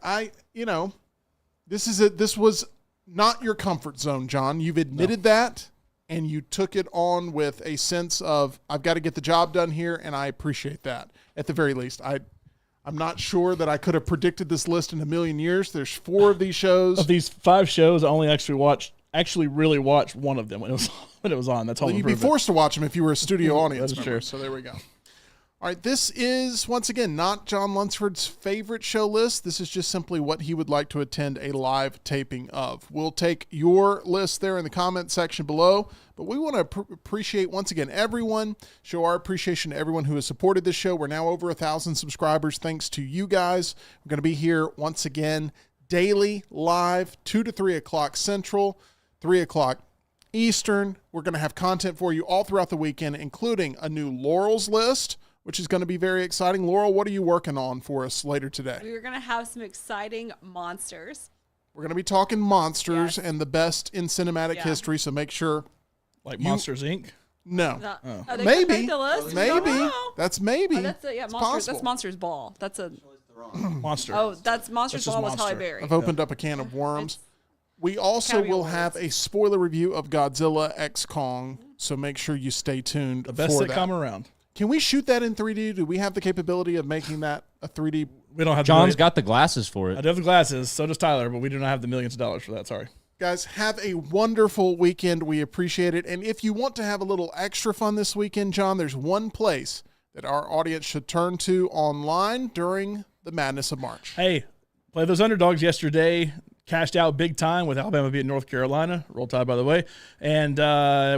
this was not your comfort zone, John. You've admitted that, and you took it on with a sense of, I've got to get the job done here, and I appreciate that. At the very least, I'm not sure that I could have predicted this list in a million years. There's 4 of these shows. Of these 5 shows, I only actually really watched one of them when it was on. That's all. Well, you'd be forced to watch them if you were a studio audience That's member. true. So there we go. All right, this is, once again, not John Lunsford's favorite show list. This is just simply what he would like to attend a live taping of. We'll take your list there in the comment section below, but we want to appreciate, once again, everyone, show our appreciation to everyone who has supported this show. We're now over 1,000 subscribers thanks to you guys. We're going to be here, once again, daily, live, 2 to 3 o'clock Central, 3 o'clock Eastern. We're going to have content for you all throughout the weekend, including a new Laurel's list, which is going to be very exciting. Laurel, what are you working on for us later today? We're going to have some exciting monsters. We're going to be talking monsters and the best in cinematic history, so make sure. Like Monsters, Inc.? No. They could Maybe. make the list. We don't Maybe. know. That's maybe. Oh, that's It's Monsters. possible. That's Monsters Ball. That's a. Monster. Oh, that's Monsters That's just Ball with Halle Monster. Berry. I've opened up a can of worms. We also Academy will Awards. have a spoiler review of Godzilla X Kong, so make sure you stay tuned The best for sitcom that. around. Can we shoot that in 3D? Do we have the capability of making that a 3D? We don't have John's got the glasses for I it. do have the glasses, so does Tyler, but we do not have the millions of dollars for that. Sorry. Guys, have a wonderful weekend. We appreciate it. And if you want to have a little extra fun this weekend, John, there's one place that our audience should turn to online during the madness of March. Hey, play those underdogs yesterday. Cashed out big time with Alabama beating North Carolina. Roll Tide, by the way. And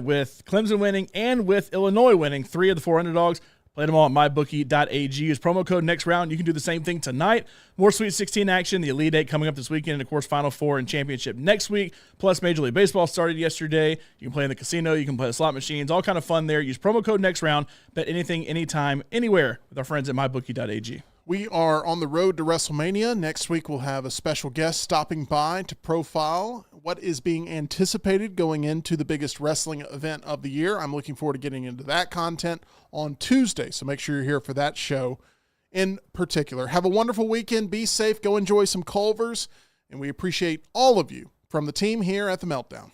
with Clemson winning and with Illinois winning, 3 of the 4 underdogs. Played them all at MyBookie.ag. Use promo code next round. You can do the same thing tonight. More Sweet 16 action. The Elite 8 coming up this weekend. And, of course, Final Four and Championship next week. Plus, Major League Baseball started yesterday. You can play in the casino. You can play the slot machines. All kind of fun there. Use promo code next round. Bet anything, anytime, anywhere with our friends at MyBookie.ag. We are on the road to WrestleMania. Next week, we'll have a special guest stopping by to profile what is being anticipated going into the biggest wrestling event of the year. I'm looking forward to getting into that content on Tuesday, so make sure you're here for that show in particular. Have a wonderful weekend. Be safe. Go enjoy some Culvers, and we appreciate all of you from the team here at The Meltdown.